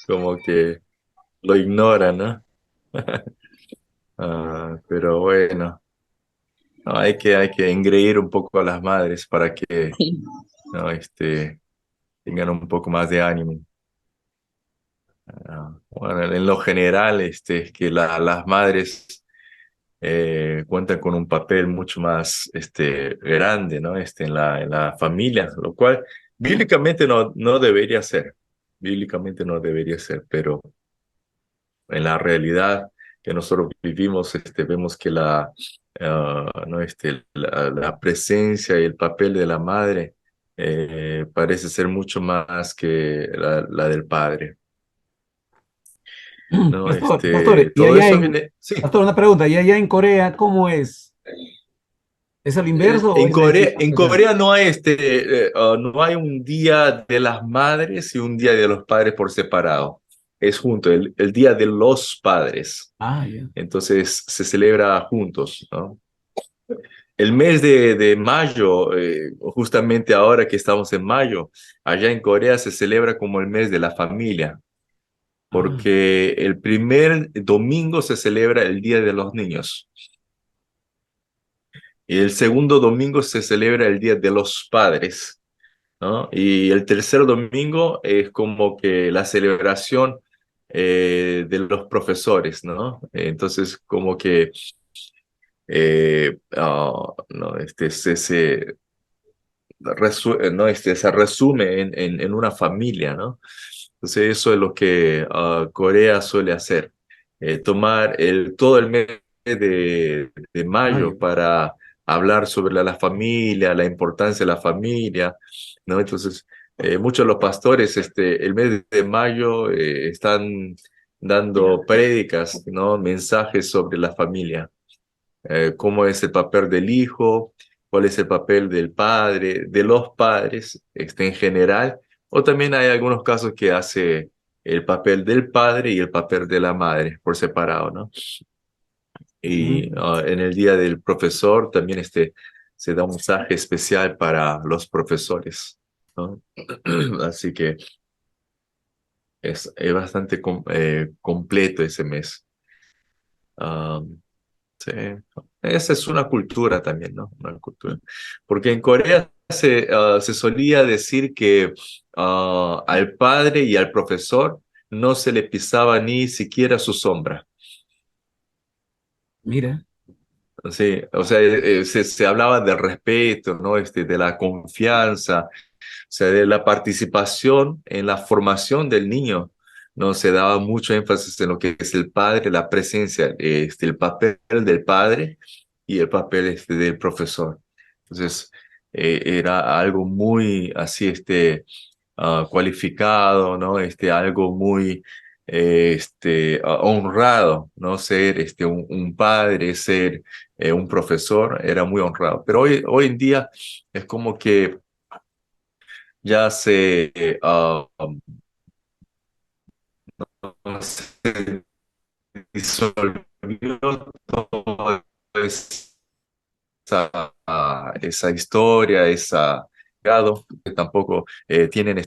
Como que lo ignoran, ¿no? Pero bueno, no, hay que engreír un poco a las madres para que, ¿no? Tengan un poco más de ánimo. Bueno, en lo general, es que las madres cuentan con un papel mucho más grande, ¿no? En la familia, lo cual bíblicamente no debería ser. Bíblicamente no debería ser, pero en la realidad que nosotros vivimos, vemos que ¿no? La presencia y el papel de la madre parece ser mucho más que la del padre, ¿no? Pastor, y Todo allá eso en, viene, sí. pastor, una pregunta, ¿y allá en Corea cómo es? ¿Es al inverso o En es así? Corea, en Corea no hay no hay un día de las madres y un día de los padres por separado. Es junto, el día de los padres. Ah, ya. Entonces se celebra juntos, ¿no? El mes de mayo, justamente ahora que estamos en mayo, allá en Corea se celebra como el mes de la familia, Ah, porque el primer domingo se celebra el Día de los Niños y el segundo domingo se celebra el Día de los Padres, ¿no? Y el tercer domingo es como que la celebración de los profesores, ¿no? Entonces, como que no, no, se resume en una familia, ¿no? Entonces eso es lo que Corea suele hacer, tomar todo el mes de mayo. mayo para hablar sobre la familia, la importancia de la familia, ¿no? Entonces, muchos de los pastores, el mes de mayo están dando prédicas, ¿no? Mensajes sobre la familia, cómo es el papel del hijo, cuál es el papel del padre, de los padres, en general, o también hay algunos casos que hace el papel del padre y el papel de la madre por separado, ¿no? Y Mm. en el día del profesor también se da un mensaje especial para los profesores, ¿no? Así que es bastante completo ese mes. Ah, sí, esa es una cultura también, ¿no? Una cultura. Porque en Corea se solía decir que al padre y al profesor no se le pisaba ni siquiera su sombra. Mira. Sí, o sea, se hablaba del respeto, ¿no? De la confianza, o sea, de la participación en la formación del niño. No se daba mucho énfasis en lo que es el padre, la presencia, el papel del padre y el papel del profesor. Entonces, era algo muy así, cualificado, ¿no? Algo muy, honrado, ¿no? Ser, un padre, ser un profesor, era muy honrado. Pero hoy en día es como que ya se disolvió toda esa historia, que tampoco tienen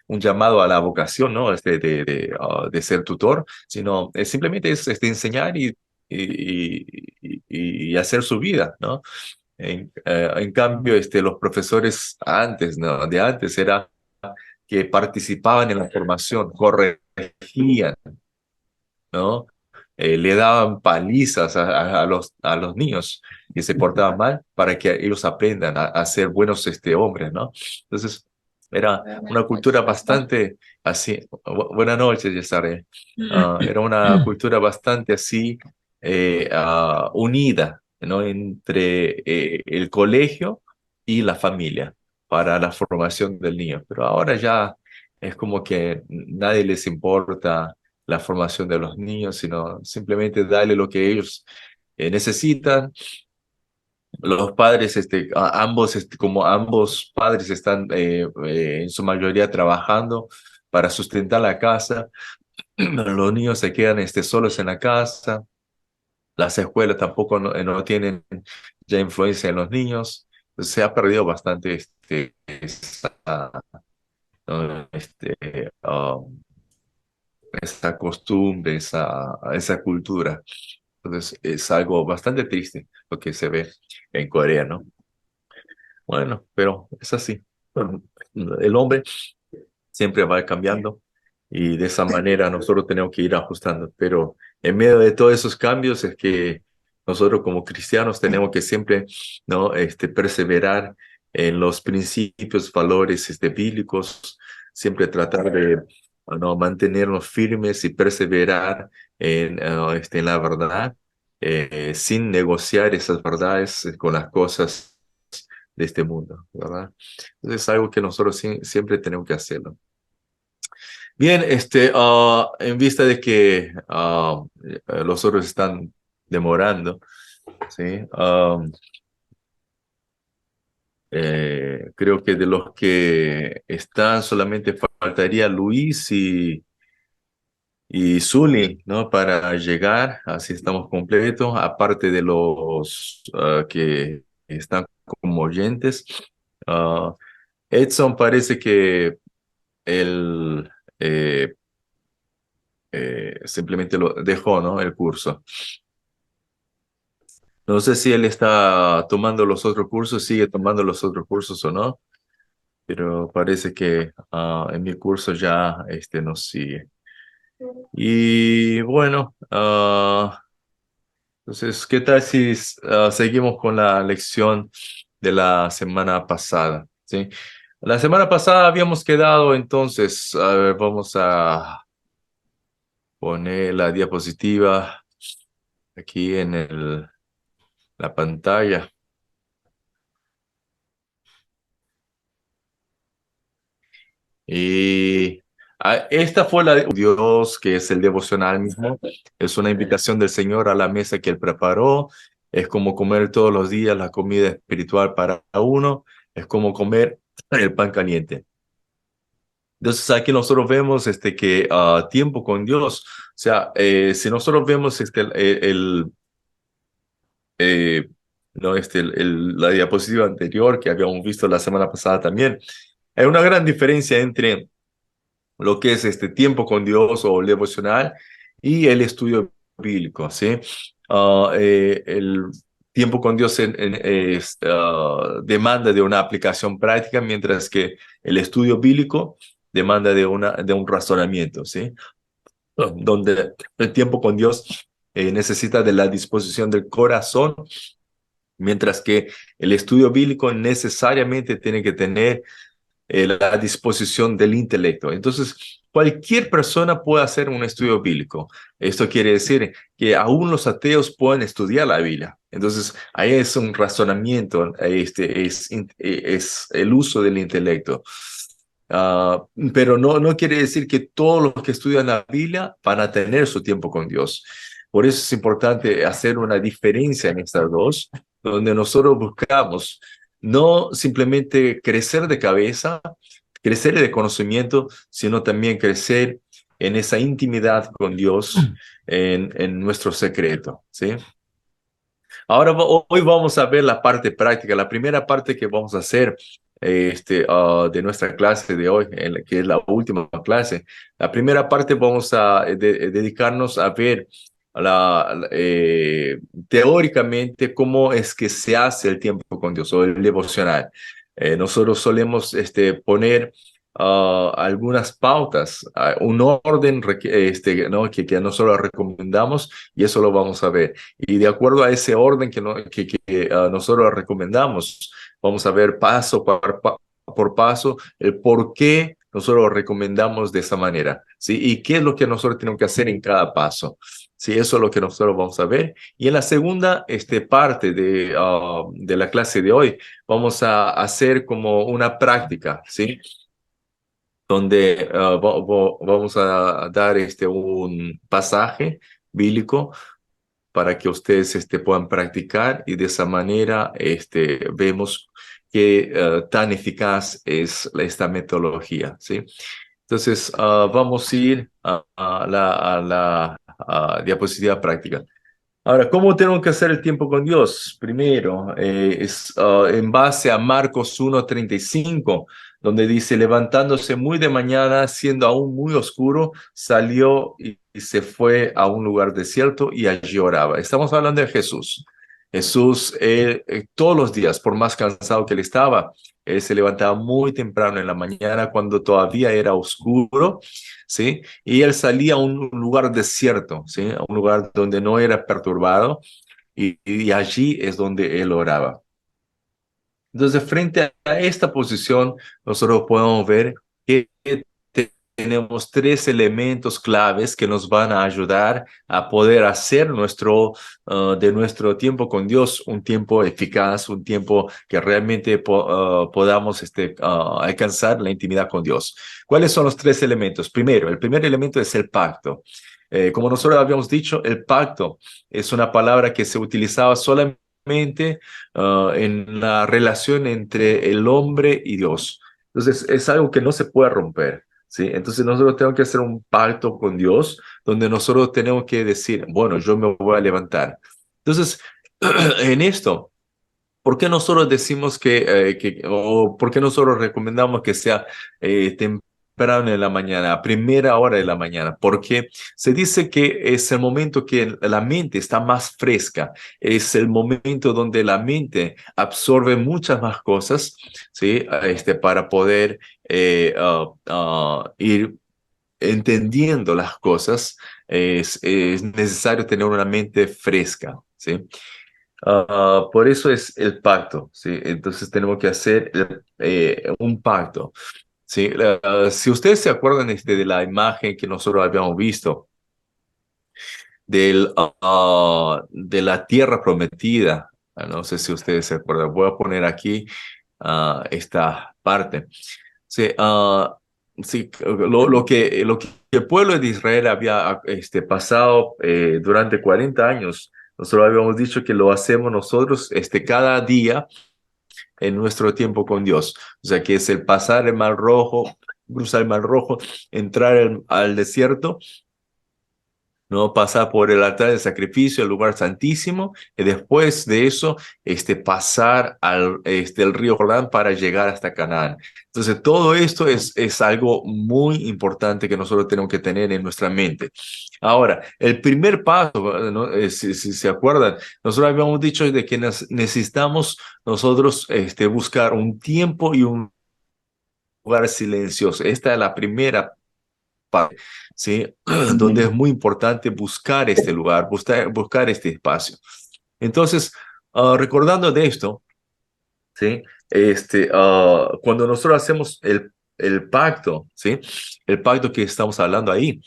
un llamado a la vocación, ¿no? De ser tutor, sino simplemente es enseñar y hacer su vida, ¿no? En cambio, los profesores antes, ¿no? De antes era que participaban en la formación, corregían, ¿no? Le daban palizas a los niños que se portaban mal para que ellos aprendan a ser buenos hombres, ¿no? Entonces, era una cultura bastante así. Buenas noches, Yesare. Era una cultura bastante así, unida, ¿no? Entre el colegio y la familia para la formación del niño. Pero ahora ya es como que nadie les importa la formación de los niños, sino simplemente darle lo que ellos necesitan. Los padres, ambos, como ambos padres están en su mayoría trabajando para sustentar la casa, los niños se quedan solos en la casa, las escuelas tampoco no tienen ya influencia en los niños. Se ha perdido bastante ¿no? Esa costumbre, esa cultura. Entonces es algo bastante triste lo que se ve en Corea, ¿no? Bueno, pero es así. Bueno, el hombre siempre va cambiando y de esa manera nosotros tenemos que ir ajustando. Pero en medio de todos esos cambios es que nosotros como cristianos tenemos que siempre, ¿no? Perseverar en los principios, valores, bíblicos, siempre tratar de, ¿no? Mantenernos firmes y perseverar en la verdad, sin negociar esas verdades con las cosas de este mundo, ¿verdad? Entonces es algo que nosotros siempre tenemos que hacerlo. Bien, en vista de que los otros están demorando, ¿sí? Creo que de los que están solamente faltaría Luis y Zuli, ¿no? Para llegar, así estamos completos, aparte de los que están como oyentes. Ah, Edson parece que él simplemente lo dejó, ¿no? El curso. No sé si él está tomando los otros cursos, sigue tomando los otros cursos o no, pero parece que en mi curso ya no sigue. Y bueno, entonces, ¿qué tal si seguimos con la lección de la semana pasada? ¿Sí? La semana pasada habíamos quedado, entonces, a ver, vamos a poner la diapositiva aquí en la pantalla. Y esta fue la de Dios, que es el devocional mismo. Es una invitación del Señor a la mesa que Él preparó. Es como comer todos los días la comida espiritual para uno. Es como comer el pan caliente. Entonces aquí nosotros vemos que tiempo con Dios, o sea, si nosotros vemos eh, no, la diapositiva anterior que habíamos visto la semana pasada también, hay una gran diferencia entre lo que es este tiempo con Dios o el devocional y el estudio bíblico, ¿sí? El tiempo con Dios demanda de una aplicación práctica, mientras que el estudio bíblico demanda de un razonamiento, ¿sí? Donde el tiempo con Dios necesita de la disposición del corazón, mientras que el estudio bíblico necesariamente tiene que tener la disposición del intelecto. Entonces, cualquier persona puede hacer un estudio bíblico. Esto quiere decir que aún los ateos pueden estudiar la Biblia. Entonces, ahí es un razonamiento, es el uso del intelecto. Pero no quiere decir que todos los que estudian la Biblia van a tener su tiempo con Dios. Por eso es importante hacer una diferencia en estas dos, donde nosotros buscamos no simplemente crecer de cabeza, crecer de conocimiento, sino también crecer en esa intimidad con Dios, en nuestro secreto, ¿sí? Ahora, hoy vamos a ver la parte práctica, la primera parte que vamos a hacer de nuestra clase de hoy, que es la última clase. La primera parte vamos a dedicarnos a ver teóricamente cómo es que se hace el tiempo con Dios o el devocional. Nosotros solemos poner algunas pautas, un orden ¿no? que nosotros recomendamos y eso lo vamos a ver. Y de acuerdo a ese orden que nosotros recomendamos, vamos a ver paso por paso el por qué nosotros lo recomendamos de esa manera, ¿sí? Y qué es lo que nosotros tenemos que hacer en cada paso. Sí, eso es lo que nosotros vamos a ver. Y en la segunda parte de la clase de hoy, vamos a hacer como una práctica, ¿sí? Donde vamos a dar un pasaje bíblico para que ustedes puedan practicar y de esa manera vemos qué tan eficaz es esta metodología, ¿sí? Entonces, vamos a ir a la diapositiva práctica. Ahora, ¿cómo tenemos que hacer el tiempo con Dios? Primero, es en base a Marcos 1:35. donde dice, levantándose muy de mañana, siendo aún muy oscuro, salió y se fue a un lugar desierto y allí oraba. Estamos hablando de Jesús. Jesús, todos los días, por más cansado que él estaba, él se levantaba muy temprano en la mañana cuando todavía era oscuro, ¿sí? Y él salía a un lugar desierto, ¿sí? A un lugar donde no era perturbado y allí es donde él oraba. Entonces, frente a esta posición, nosotros podemos ver que tenemos tres elementos claves que nos van a ayudar a poder hacer de nuestro tiempo con Dios un tiempo eficaz, un tiempo que realmente podamos alcanzar la intimidad con Dios. ¿Cuáles son los tres elementos? Primero, el primer elemento es el pacto. Como nosotros habíamos dicho, el pacto es una palabra que se utilizaba solamente en la relación entre el hombre y Dios. Entonces, es algo que no se puede romper, ¿sí? Entonces, nosotros tenemos que hacer un pacto con Dios donde nosotros tenemos que decir, bueno, yo me voy a levantar. Entonces, en esto, ¿por qué nosotros decimos o por qué nosotros recomendamos que sea temprano en la mañana, a primera hora de la mañana? Porque se dice que es el momento que la mente está más fresca, es el momento donde la mente absorbe muchas más cosas, ¿sí? Para poder ir entendiendo las cosas, es necesario tener una mente fresca, ¿sí? Por eso es el pacto, ¿sí? Entonces tenemos que hacer un pacto, ¿sí? Si ustedes se acuerdan de la imagen que nosotros habíamos visto de la tierra prometida, no sé si ustedes se acuerdan, voy a poner aquí esta parte. Sí, sí, lo que el pueblo de Israel había pasado durante 40 años, nosotros habíamos dicho que lo hacemos nosotros cada día en nuestro tiempo con Dios. O sea, que es el pasar el Mar Rojo, cruzar el Mar Rojo, entrar al desierto, ¿no? Pasar por el altar del sacrificio, el lugar santísimo, y después de eso, pasar el río Jordán para llegar hasta Canaán. Entonces, todo esto es algo muy importante que nosotros tenemos que tener en nuestra mente. Ahora, el primer paso, ¿no? Si se acuerdan, nosotros habíamos dicho de que necesitamos nosotros buscar un tiempo y un lugar silencioso. Esta es la primera parte, ¿sí? Donde es muy importante buscar este lugar, buscar este espacio. Entonces, recordando de esto, ¿sí? Cuando nosotros hacemos el pacto, ¿sí? El pacto que estamos hablando ahí,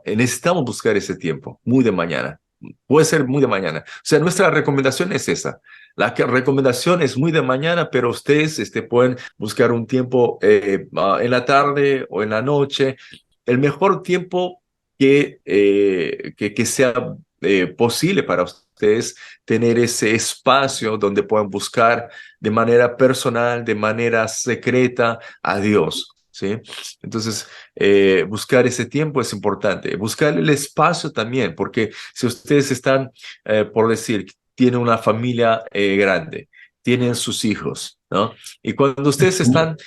necesitamos buscar ese tiempo, muy de mañana. Puede ser muy de mañana. O sea, nuestra recomendación es esa. Recomendación es muy de mañana, pero ustedes pueden buscar un tiempo en la tarde o en la noche. El mejor tiempo que sea posible para ustedes tener ese espacio donde puedan buscar de manera personal, de manera secreta a Dios, ¿sí? Entonces, buscar ese tiempo es importante. Buscar el espacio también, porque si ustedes están, por decir, tienen una familia grande, tienen sus hijos, ¿no? Y cuando ustedes están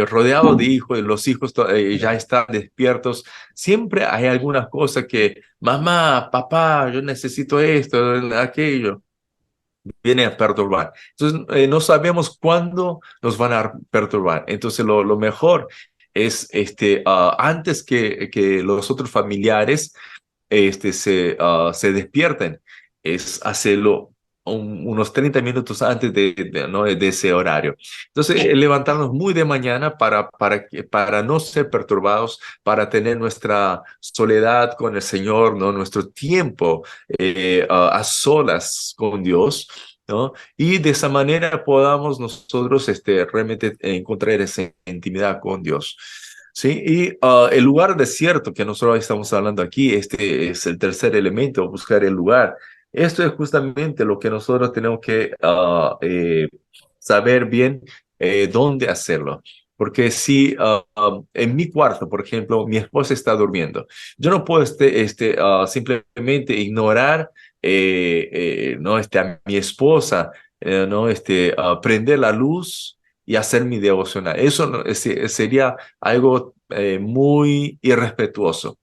rodeados de hijos, y los hijos ya están despiertos, siempre hay algunas cosas que, mamá, papá, yo necesito esto, aquello, viene a perturbar. Entonces, no sabemos cuándo nos van a perturbar. Entonces, lo mejor es, antes que los otros familiares se despierten, es hacerlo unos 30 minutos antes ¿no? de ese horario. Entonces, levantarnos muy de mañana para no ser perturbados, para tener nuestra soledad con el Señor, ¿no? Nuestro tiempo a solas con Dios, ¿no? Y de esa manera podamos nosotros realmente encontrar esa intimidad con Dios. Sí, y el lugar desierto que nosotros estamos hablando aquí, este es el tercer elemento, buscar el lugar. Esto es justamente lo que nosotros tenemos que saber bien dónde hacerlo. Porque si en mi cuarto, por ejemplo, mi esposa está durmiendo, yo no puedo simplemente ignorar ¿no? A mi esposa, ¿no? Prender la luz y hacer mi devocional. Eso sería algo muy irrespetuoso.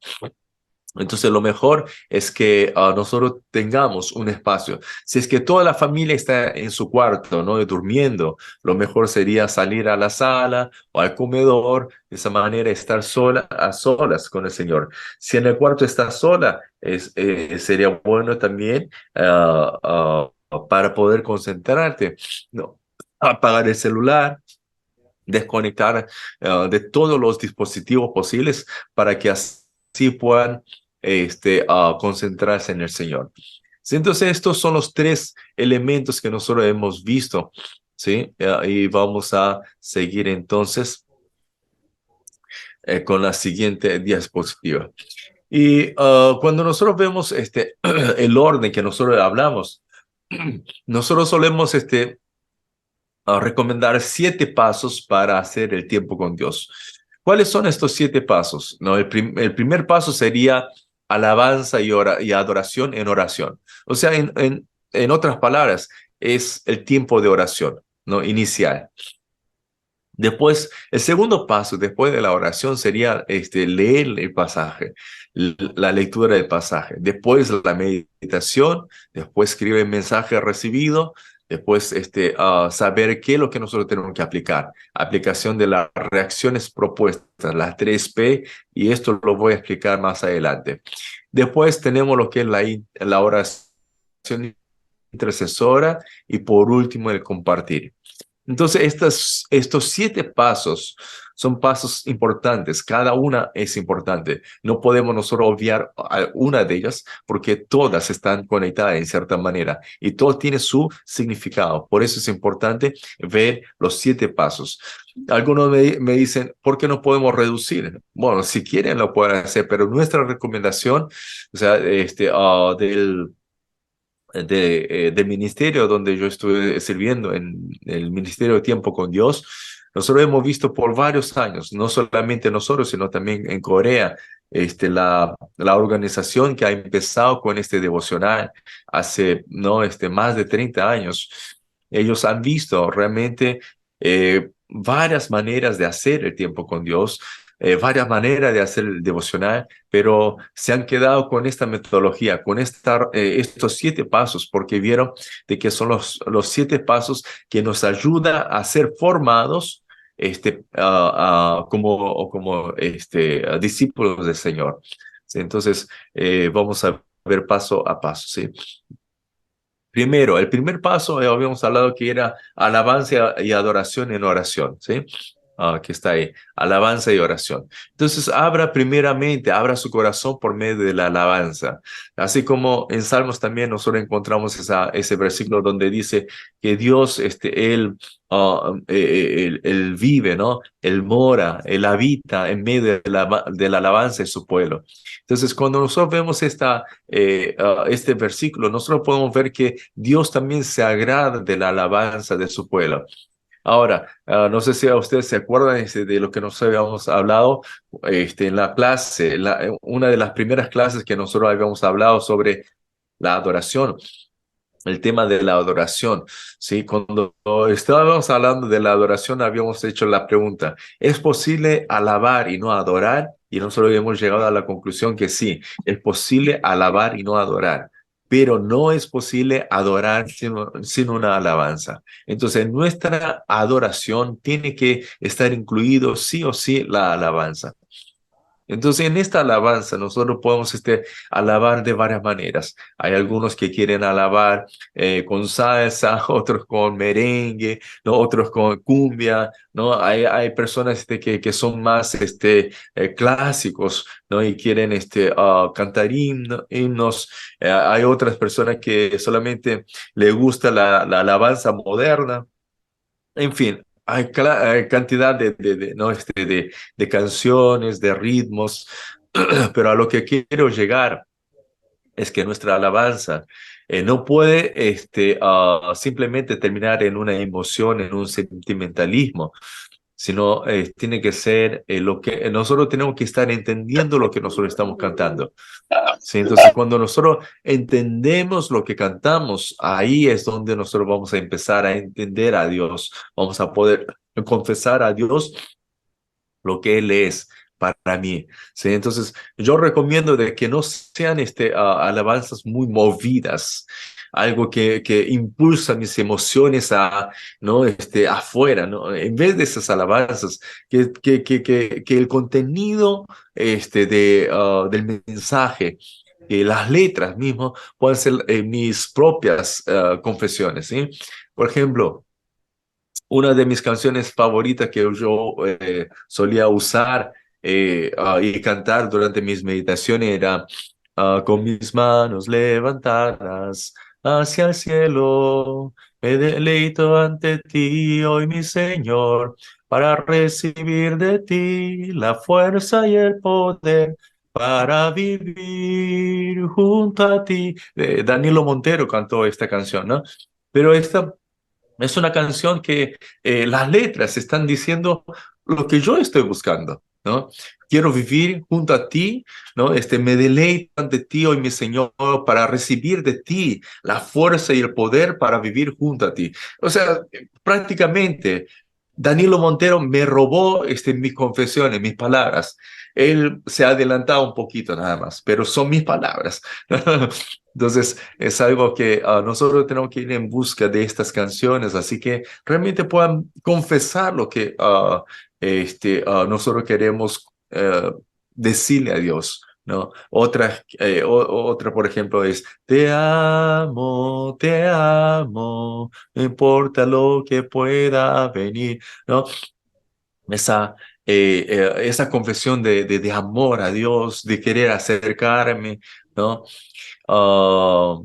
Entonces, lo mejor es que nosotros tengamos un espacio. Si es que toda la familia está en su cuarto, ¿no? Durmiendo, lo mejor sería salir a la sala o al comedor, de esa manera estar a solas con el Señor. Si en el cuarto está sola, sería bueno también para poder concentrarte, ¿no? Apagar el celular, desconectar de todos los dispositivos posibles para que así puedan concentrarse en el Señor. Sí, entonces, estos son los tres elementos que nosotros hemos visto, ¿sí? Y vamos a seguir entonces con la siguiente diapositiva. Y cuando nosotros vemos el orden que nosotros hablamos, nosotros solemos a recomendar 7 pasos para hacer el tiempo con Dios. ¿Cuáles son estos 7 pasos? No, el primer paso sería alabanza y adoración en oración. O sea, en otras palabras, es el tiempo de oración, ¿no? Inicial. Después, el segundo paso, después de la oración, sería leer el pasaje, la lectura del pasaje. Después, la meditación. Después, escribir el mensaje recibido. Después, saber qué es lo que nosotros tenemos que aplicar. Aplicación de las reacciones propuestas, las 3P, y esto lo voy a explicar más adelante. Después, tenemos lo que es la oración intercesora y por último, el compartir. Entonces, estos 7 pasos son pasos importantes, cada una es importante. No podemos nosotros obviar una de ellas porque todas están conectadas en cierta manera y todo tiene su significado. Por eso es importante ver los 7 pasos. Algunos me dicen, ¿por qué no podemos reducir? Bueno, si quieren lo pueden hacer, pero nuestra recomendación, o sea, del ministerio donde yo estuve sirviendo, en el Ministerio de Tiempo con Dios, nosotros hemos visto por varios años, no solamente nosotros, sino también en Corea, la organización que ha empezado con este devocional hace, ¿no? Más de 30 años. Ellos han visto realmente varias maneras de hacer el tiempo con Dios, varias maneras de hacer el devocional, pero se han quedado con esta metodología, con estos 7 pasos, porque vieron de que son los 7 pasos que nos ayudan a ser formados como discípulos del Señor. ¿Sí? Entonces, vamos a ver paso a paso, ¿sí? Primero, el primer paso, habíamos hablado que era alabanza y adoración en oración, ¿sí? Que está ahí, alabanza y oración. Entonces, abra su corazón por medio de la alabanza. Así como en Salmos también nosotros encontramos ese versículo donde dice que Dios, él vive, ¿no? Él mora, Él habita en medio de la alabanza de su pueblo. Entonces, cuando nosotros vemos este versículo, nosotros podemos ver que Dios también se agrada de la alabanza de su pueblo. Ahora, no sé si a ustedes se acuerdan de lo que nos habíamos hablado en la clase, una de las primeras clases que nosotros habíamos hablado sobre la adoración, el tema de la adoración, ¿sí? Cuando estábamos hablando de la adoración, habíamos hecho la pregunta, ¿es posible alabar y no adorar? Y nosotros hemos llegado a la conclusión que sí, es posible alabar y no adorar, pero no es posible adorar sin una alabanza. Entonces, nuestra adoración tiene que estar incluido sí o sí la alabanza. Entonces, en esta alabanza nosotros podemos alabar de varias maneras. Hay algunos que quieren alabar con salsa, otros con merengue, ¿no? Otros con cumbia, ¿no? Hay personas que son más clásicos, ¿no? Y quieren cantar himnos. Hay otras personas que solamente les gusta la alabanza moderna. En fin, hay cantidad ¿no? de canciones, de ritmos, pero a lo que quiero llegar es que nuestra alabanza no puede simplemente terminar en una emoción, en un sentimentalismo, sino tiene que ser lo que nosotros tenemos que estar entendiendo lo que nosotros estamos cantando. Sí, entonces cuando nosotros entendemos lo que cantamos, ahí es donde nosotros vamos a empezar a entender a Dios, vamos a poder confesar a Dios lo que Él es para mí. ¿Sí? Entonces, yo recomiendo de que no sean alabanzas muy movidas, algo que impulsa mis emociones ¿no? Afuera, ¿no? En vez de esas alabanzas, que el contenido del mensaje, las letras mismo, puedan ser mis propias confesiones. ¿Sí? Por ejemplo, una de mis canciones favoritas que yo solía usar y cantar durante mis meditaciones era con mis manos levantadas hacia el cielo, me deleito ante ti, hoy mi Señor, para recibir de ti la fuerza y el poder para vivir junto a ti. Danilo Montero cantó esta canción, ¿no? Pero esta es una canción que las letras están diciendo lo que yo estoy buscando, ¿no? Quiero vivir junto a ti, ¿no? Me deleito ante ti hoy, mi Señor, para recibir de ti la fuerza y el poder para vivir junto a ti. O sea, prácticamente Danilo Montero me robó mis confesiones, mis palabras. Él se ha adelantado un poquito nada más, pero son mis palabras. Entonces, es algo que nosotros tenemos que ir en busca de estas canciones, así que realmente puedan confesar lo que nosotros queremos decirle a Dios, ¿no? Otra, por ejemplo, es, te amo, no importa lo que pueda venir, ¿no? Esa, esa confesión de amor a Dios, de querer acercarme, ¿no? Ah,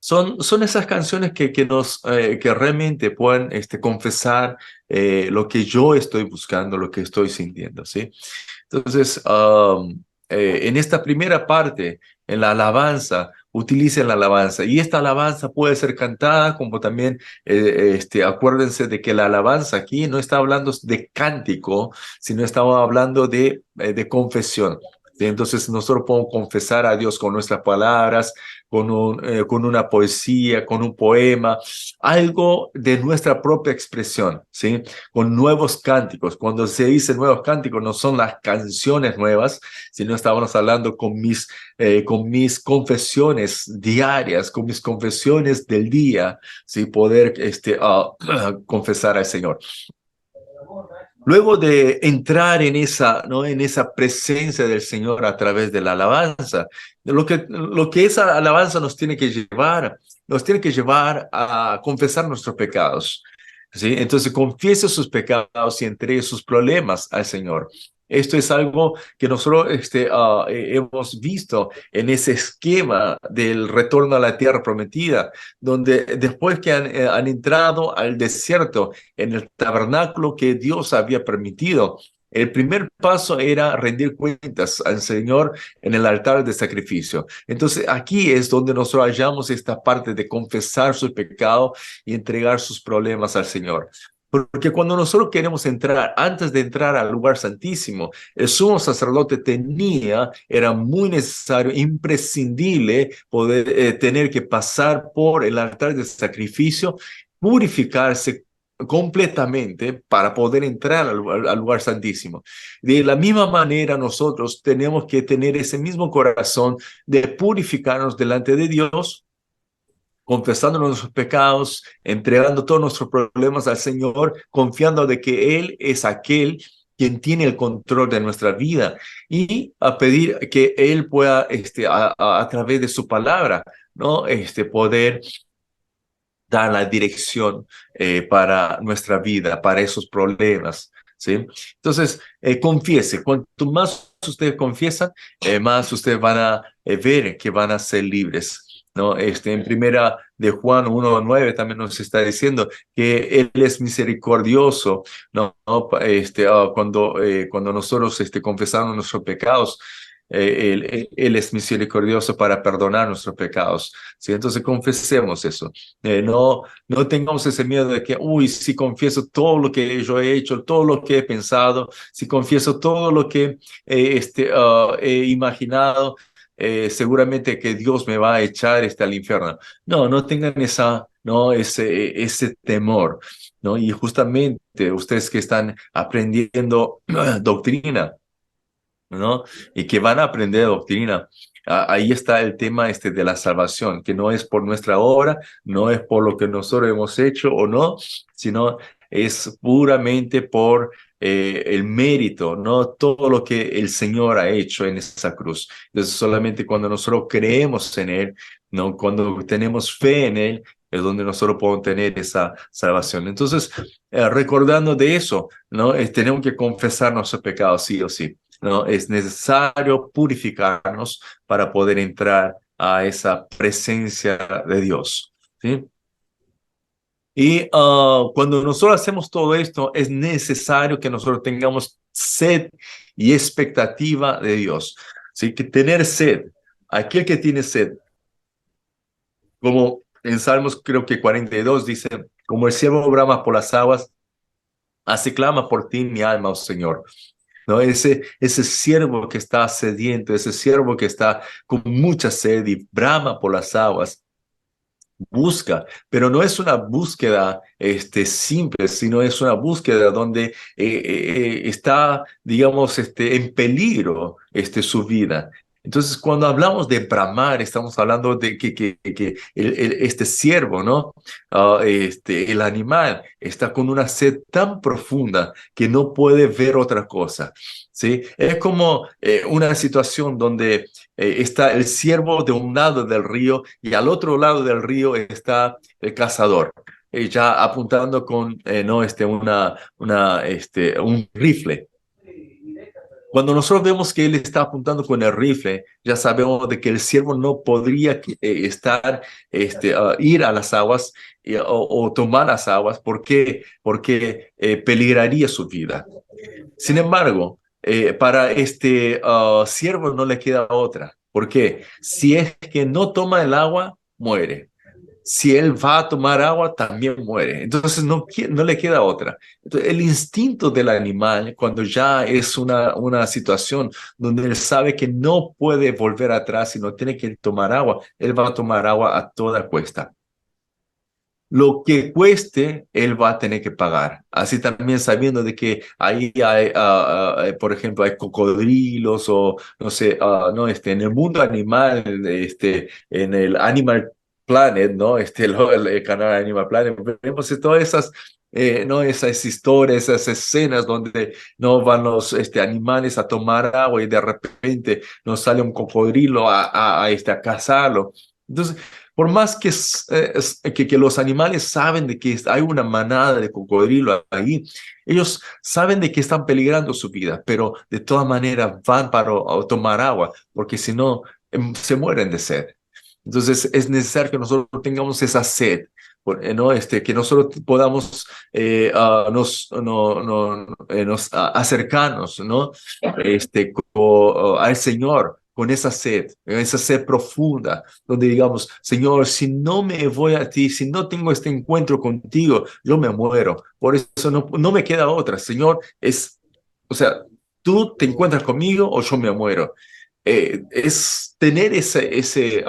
son esas canciones que realmente pueden confesar lo que yo estoy buscando, lo que estoy sintiendo, ¿sí? Entonces, en esta primera parte, en la alabanza, utilicen la alabanza. Y esta alabanza puede ser cantada como también, acuérdense de que la alabanza aquí no está hablando de cántico, sino estamos hablando de confesión. ¿Sí? Entonces, nosotros podemos confesar a Dios con nuestras palabras, con una poesía, con un poema, algo de nuestra propia expresión, ¿sí? Con nuevos cánticos. Cuando se dice nuevos cánticos, no son las canciones nuevas, sino estamos hablando con mis confesiones diarias, con mis confesiones del día, ¿sí? Poder confesar al Señor. Luego de entrar en esa, ¿no? En esa presencia del Señor a través de la alabanza, lo que esa alabanza nos tiene que llevar a confesar nuestros pecados. ¿Sí? Entonces confiese sus pecados y entregue sus problemas al Señor. Esto es algo que nosotros hemos visto en ese esquema del retorno a la tierra prometida, donde después que han entrado al desierto, en el tabernáculo que Dios había permitido, el primer paso era rendir cuentas al Señor en el altar de sacrificio. Entonces aquí es donde nosotros hallamos esta parte de confesar su pecado y entregar sus problemas al Señor. Porque cuando nosotros queremos entrar, antes de entrar al lugar santísimo, el sumo sacerdote era muy necesario, imprescindible, poder tener que pasar por el altar de sacrificio, purificarse completamente para poder entrar al lugar santísimo. De la misma manera, nosotros tenemos que tener ese mismo corazón de purificarnos delante de Dios, confesando nuestros pecados, entregando todos nuestros problemas al Señor, confiando de que Él es aquel quien tiene el control de nuestra vida y a pedir que Él pueda, a través de su palabra, ¿no? Poder dar la dirección para nuestra vida, para esos problemas, ¿sí? Entonces, confiese, cuanto más ustedes confiesan, más ustedes van a ver que van a ser libres. ¿No? En primera de Juan 1:9 también nos está diciendo que Él es misericordioso, ¿no? Cuando nosotros confesamos nuestros pecados, Él es misericordioso para perdonar nuestros pecados, ¿sí? Entonces confesemos eso. No tengamos ese miedo de que, uy, si confieso todo lo que yo he hecho, todo lo que he pensado, si confieso todo lo que he imaginado, seguramente que Dios me va a echar al infierno. No, no tengan ese temor, ¿no? Y justamente ustedes que están aprendiendo doctrina, ¿no? Y que van a aprender doctrina. Ahí está el tema de la salvación, que no es por nuestra obra, no es por lo que nosotros hemos hecho o no, sino es puramente por el mérito, ¿no? Todo lo que el Señor ha hecho en esa cruz. Entonces, solamente cuando nosotros creemos en Él, ¿no? Cuando tenemos fe en Él, es donde nosotros podemos tener esa salvación. Entonces, recordando de eso, ¿no? Tenemos que confesar nuestros pecados, sí o sí. ¿No? Es necesario purificarnos para poder entrar a esa presencia de Dios, ¿sí? Y cuando nosotros hacemos todo esto, es necesario que nosotros tengamos sed y expectativa de Dios, ¿sí? Que tener sed, aquel que tiene sed, como en Salmos creo que 42 dice, como el ciervo brama por las aguas, así clama por ti mi alma, oh Señor. ¿No? Ese siervo que está sediento, ese siervo que está con mucha sed y brama por las aguas, busca, pero no es una búsqueda simple, sino es una búsqueda donde está, digamos, en peligro su vida. Entonces, cuando hablamos de bramar, estamos hablando de que este siervo, ¿no? El animal está con una sed tan profunda que no puede ver otra cosa, ¿sí? Es como una situación donde está el siervo de un lado del río y al otro lado del río está el cazador, ya apuntando con no, un rifle. Cuando nosotros vemos que él está apuntando con el rifle, ya sabemos de que el siervo no podría ir a las aguas o tomar las aguas. ¿Por qué? Porque peligraría su vida. Sin embargo, para siervo no le queda otra. ¿Por qué? Si es que no toma el agua, muere. Si él va a tomar agua, también muere. Entonces no le queda otra. Entonces, el instinto del animal, cuando ya es una situación donde él sabe que no puede volver atrás y no tiene que tomar agua, él va a tomar agua a toda cuesta. Lo que cueste, él va a tener que pagar. Así también sabiendo de que ahí hay, por ejemplo, hay cocodrilos o no sé, no, en el mundo animal, en el Animal Planet, ¿no? El canal Animal Planet, vemos todas esas, no, esas historias, esas escenas donde no van los animales a tomar agua y de repente nos sale un cocodrilo a cazarlo. Entonces, por más que los animales saben de que hay una manada de cocodrilo ahí, ellos saben de que están peligrando su vida, pero de todas maneras van para tomar agua, porque si no, se mueren de sed. Entonces es necesario que nosotros tengamos esa sed, ¿no? Que nosotros podamos acercarnos, ¿no? Al Señor con esa sed profunda, donde digamos, Señor, si no me voy a ti, si no tengo este encuentro contigo, yo me muero. Por eso no me queda otra. Señor, o sea, tú te encuentras conmigo o yo me muero. Es tener ese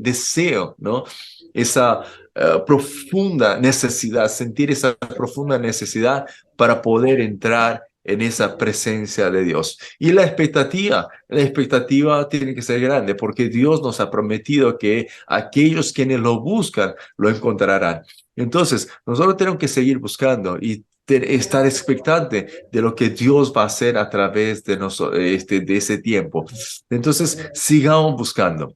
deseo, ¿no? Esa profunda necesidad, sentir esa profunda necesidad para poder entrar en esa presencia de Dios. Y la expectativa tiene que ser grande porque Dios nos ha prometido que aquellos quienes lo buscan lo encontrarán. Entonces, nosotros tenemos que seguir buscando y estar expectante de lo que Dios va a hacer a través de, de ese tiempo. Entonces, sigamos buscando.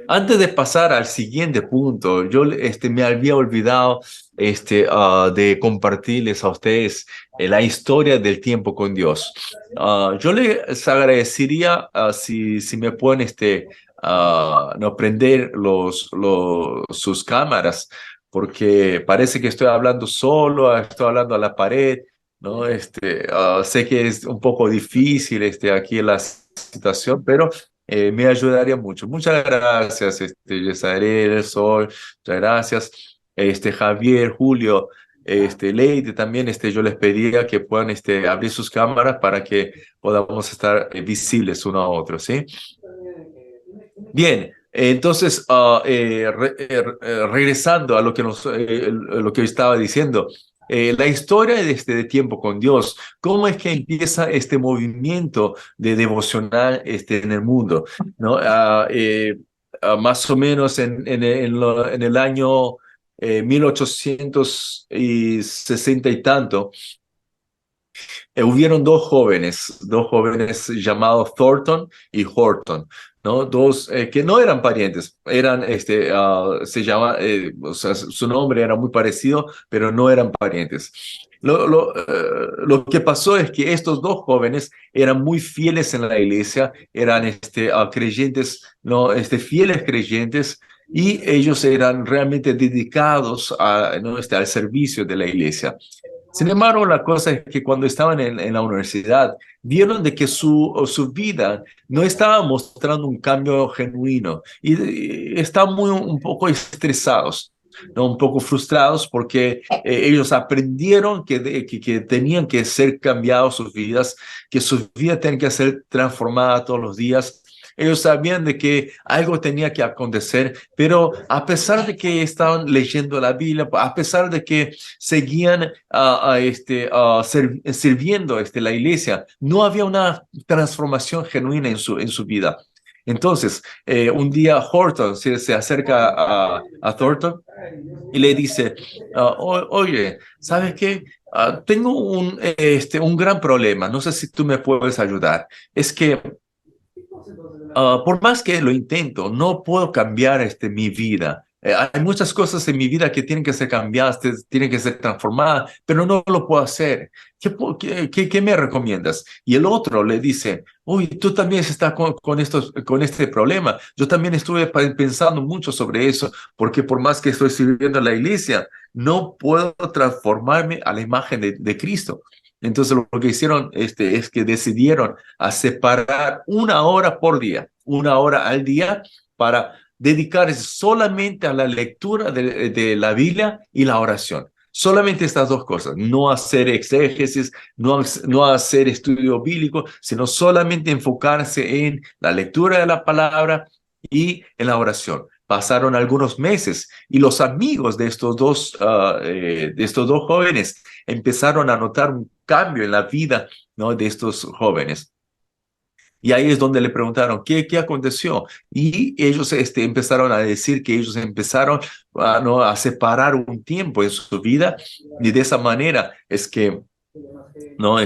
Antes de pasar al siguiente punto, yo me había olvidado de compartirles a ustedes la historia del tiempo con Dios. Yo les agradecería si me pueden no prender sus cámaras, porque parece que estoy hablando solo, estoy hablando a la pared, ¿no? Sé que es un poco difícil aquí la situación, pero me ayudaría mucho. Muchas gracias, Yesarel, Sol, muchas gracias. Javier, Julio, Leite también, yo les pedía que puedan abrir sus cámaras para que podamos estar visibles uno a otro, ¿sí? Bien, entonces, regresando a lo que, lo que estaba diciendo, la historia de tiempo con Dios, ¿cómo es que empieza este movimiento de devocional en el mundo? ¿No? Más o menos en el año 1860 y tanto, hubieron dos jóvenes llamados Thornton y Horton, ¿no? Dos que no eran parientes, eran, o sea, su nombre era muy parecido, pero no eran parientes. Lo que pasó es que estos dos jóvenes eran muy fieles en la iglesia, eran creyentes, ¿no? Fieles creyentes, y ellos eran realmente dedicados ¿no? Al servicio de la iglesia. Sin embargo, la cosa es que cuando estaban en la universidad, vieron de que su vida no estaba mostrando un cambio genuino y estaban un poco estresados, ¿no? Un poco frustrados porque ellos aprendieron que tenían que ser cambiados sus vidas, que sus vidas tenían que ser transformadas todos los días. Ellos sabían de que algo tenía que acontecer, pero a pesar de que estaban leyendo la Biblia, a pesar de que seguían sirviendo la iglesia, no había una transformación genuina en su vida. Entonces, un día Horton se acerca a Thornton y le dice, oye, ¿sabes qué? Tengo un gran problema, no sé si tú me puedes ayudar. Es que por más que lo intento, no puedo cambiar mi vida. Hay muchas cosas en mi vida que tienen que ser cambiadas, tienen que ser transformadas, pero no lo puedo hacer. ¿Qué me recomiendas? Y el otro le dice, uy, tú también estás con este problema. Yo también estuve pensando mucho sobre eso, porque por más que estoy sirviendo a la iglesia, no puedo transformarme a la imagen de Cristo. Entonces lo que hicieron es que decidieron a separar una hora por día, una hora al día para dedicarse solamente a la lectura de la Biblia y la oración. Solamente estas dos cosas, no hacer exégesis, no hacer estudio bíblico, sino solamente enfocarse en la lectura de la palabra y en la oración. Pasaron algunos meses y los amigos de estos dos jóvenes empezaron a notar un cambio en la vida, ¿no? De estos jóvenes. Y ahí es donde le preguntaron, ¿qué aconteció? Y ellos empezaron a decir que ellos empezaron ¿no? a separar un tiempo en su vida, y de esa manera es que ¿no?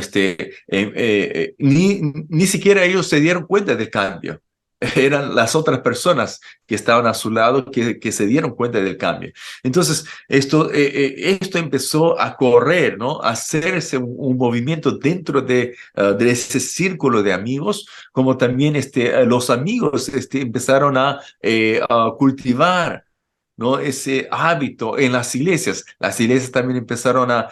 Ni siquiera ellos se dieron cuenta del cambio. Eran las otras personas que estaban a su lado que se dieron cuenta del cambio. Entonces, esto empezó a correr, ¿no? A hacerse un movimiento dentro de ese círculo de amigos, como también los amigos empezaron a cultivar, ¿no? Ese hábito en las iglesias. Las iglesias también empezaron a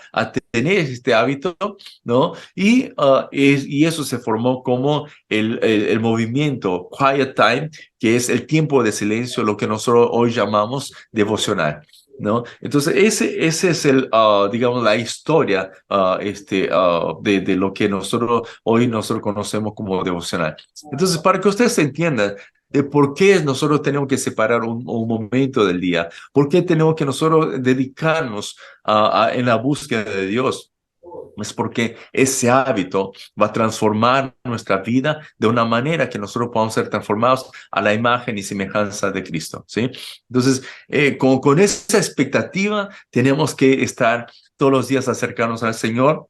tener este hábito, ¿no? Y eso se formó como el movimiento Quiet Time, que es el tiempo de silencio, lo que nosotros hoy llamamos devocional. ¿No? Entonces, ese es digamos, la historia de lo que hoy nosotros conocemos como devocional. Entonces, para que ustedes entiendan de por qué nosotros tenemos que separar un momento del día, por qué tenemos que nosotros dedicarnos en la búsqueda de Dios. Es porque ese hábito va a transformar nuestra vida de una manera que nosotros podamos ser transformados a la imagen y semejanza de Cristo, ¿sí? Entonces, con esa expectativa, tenemos que estar todos los días acercarnos al Señor,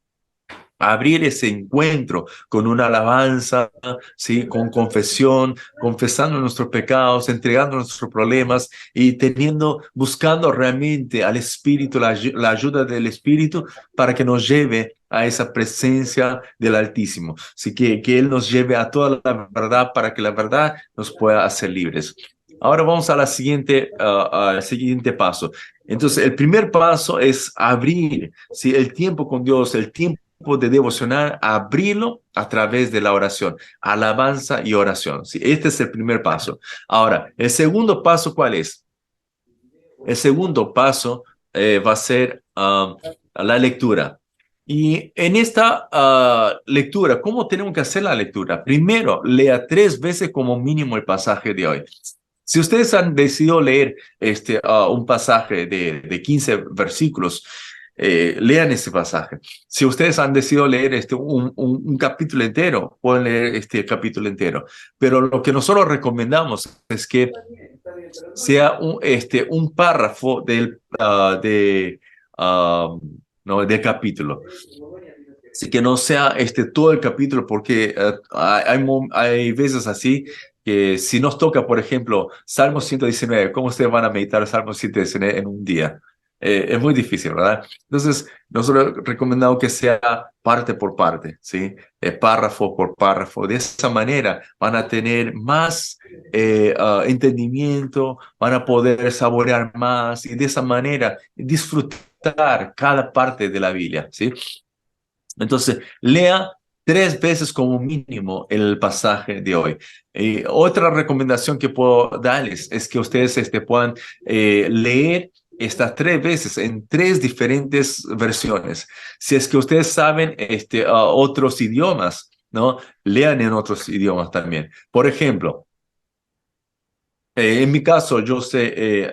abrir ese encuentro con una alabanza, ¿sí? Con confesión, confesando nuestros pecados, entregando nuestros problemas y buscando realmente al Espíritu, la ayuda del Espíritu para que nos lleve a esa presencia del Altísimo. Así que Él nos lleve a toda la verdad para que la verdad nos pueda hacer libres. Ahora vamos a al siguiente paso. Entonces, el primer paso es abrir, ¿sí? El tiempo con Dios, el tiempo de devocionar, abrirlo a través de la oración, alabanza y oración. ¿Sí? Este es el primer paso. Ahora, el segundo paso, ¿cuál es? El segundo paso va a ser la lectura. Y en esta lectura, ¿cómo tenemos que hacer la lectura? Primero, lea 3 veces como mínimo el pasaje de hoy. Si ustedes han decidido leer un pasaje de 15 versículos, lean ese pasaje. Si ustedes han decidido leer un capítulo entero, pueden leer este capítulo entero. Pero lo que nosotros recomendamos es que sea un párrafo no, del capítulo. Así que no sea todo el capítulo, porque hay veces así que si nos toca, por ejemplo, Salmo 119, ¿cómo ustedes van a meditar Salmo 119 en un día? Es muy difícil, ¿verdad? Entonces, nosotros recomendamos que sea parte por parte, ¿sí? Párrafo por párrafo. De esa manera van a tener más entendimiento, van a poder saborear más y de esa manera disfrutar cada parte de la Biblia, ¿sí? Entonces, lea 3 veces como mínimo el pasaje de hoy. Otra recomendación que puedo darles es que ustedes puedan leer estas 3 veces en 3 diferentes versiones. Si es que ustedes saben otros idiomas, ¿no? Lean en otros idiomas también. Por ejemplo, en mi caso, yo sé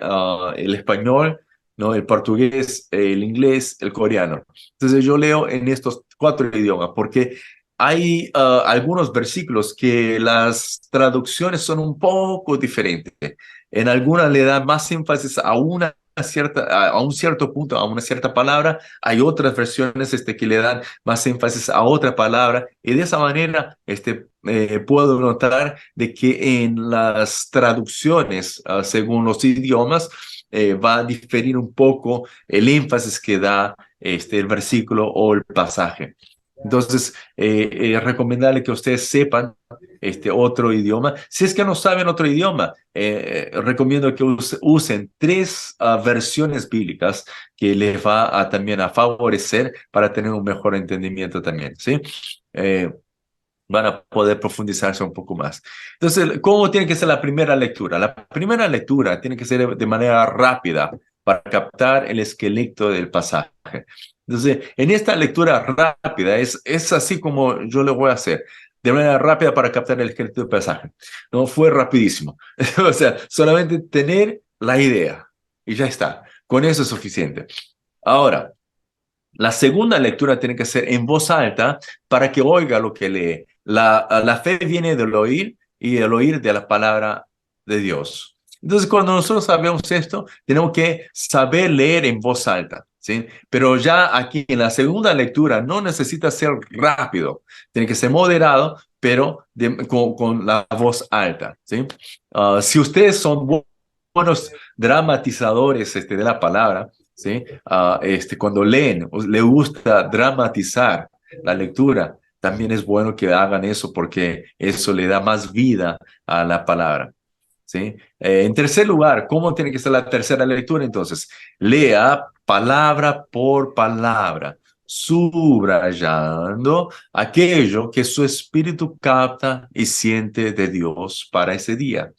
el español, ¿no? El portugués, el inglés, el coreano. Entonces yo leo en estos 4 idiomas porque hay algunos versículos que las traducciones son un poco diferentes. En algunas le da más énfasis a a un cierto punto, a una cierta palabra. Hay otras versiones que le dan más énfasis a otra palabra. Y de esa manera puedo notar de que en las traducciones, según los idiomas, va a diferir un poco el énfasis que da el versículo o el pasaje. Entonces, recomendarle que ustedes sepan otro idioma. Si es que no saben otro idioma, recomiendo que usen 3 versiones bíblicas que les va también a favorecer para tener un mejor entendimiento también, ¿sí? Van a poder profundizarse un poco más. Entonces, ¿cómo tiene que ser la primera lectura? La primera lectura tiene que ser de manera rápida para captar el esqueleto del pasaje. Entonces, en esta lectura rápida es así como yo lo voy a hacer, de manera rápida para captar el esqueleto del pasaje. No fue rapidísimo. O sea, solamente tener la idea y ya está. Con eso es suficiente. Ahora, la segunda lectura tiene que ser en voz alta para que oiga lo que lee. La fe viene del oír y el oír de la palabra de Dios. Entonces, cuando nosotros sabemos esto, tenemos que saber leer en voz alta, ¿sí? Pero ya aquí en la segunda lectura no necesita ser rápido, tiene que ser moderado, pero con la voz alta, ¿sí? Si ustedes son buenos dramatizadores de la palabra, ¿sí? Cuando leen, le gusta dramatizar la lectura, también es bueno que hagan eso porque eso le da más vida a la palabra, ¿sí? En tercer lugar, ¿cómo tiene que ser la tercera lectura? Entonces, lea palabra por palabra, subrayando aquello que su espíritu capta y siente de Dios para ese día.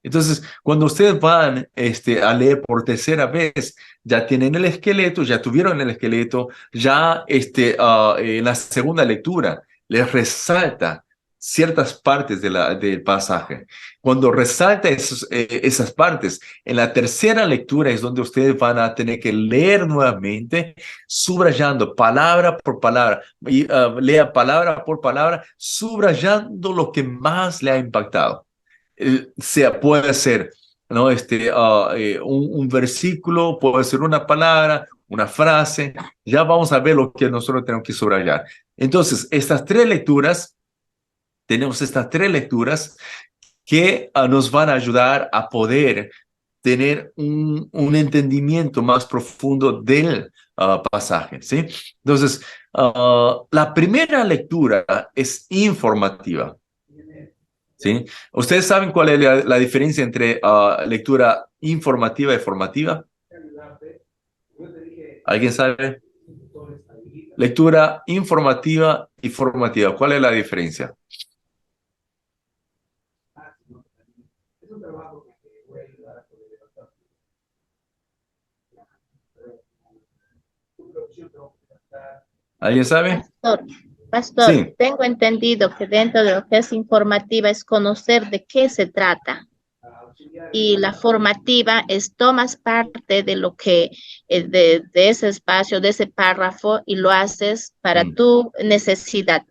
Entonces, cuando ustedes van a leer por tercera vez, ya tienen el esqueleto, ya tuvieron el esqueleto, ya en la segunda lectura les resalta ciertas partes del pasaje. Cuando resalta esas partes, en la tercera lectura es donde ustedes van a tener que leer nuevamente, subrayando palabra por palabra, y lea palabra por palabra, subrayando lo que más le ha impactado. Puede ser, ¿no? Un versículo, puede ser una palabra, una frase. Ya vamos a ver lo que nosotros tenemos que subrayar. Entonces, tenemos estas 3 lecturas que nos van a ayudar a poder tener un entendimiento más profundo del pasaje, ¿sí? Entonces, la primera lectura es informativa. ¿Sí? ¿Ustedes saben cuál es la diferencia entre lectura informativa y formativa? ¿Alguien sabe? Lectura informativa y formativa. ¿Cuál es la diferencia? ¿Alguien sabe? Pastor, pastor, Sí. tengo entendido que dentro de lo que es informativa es conocer de qué se trata. y la formativa es tomas parte de lo que, de ese espacio, de ese párrafo y lo haces para Mm, tu necesidad.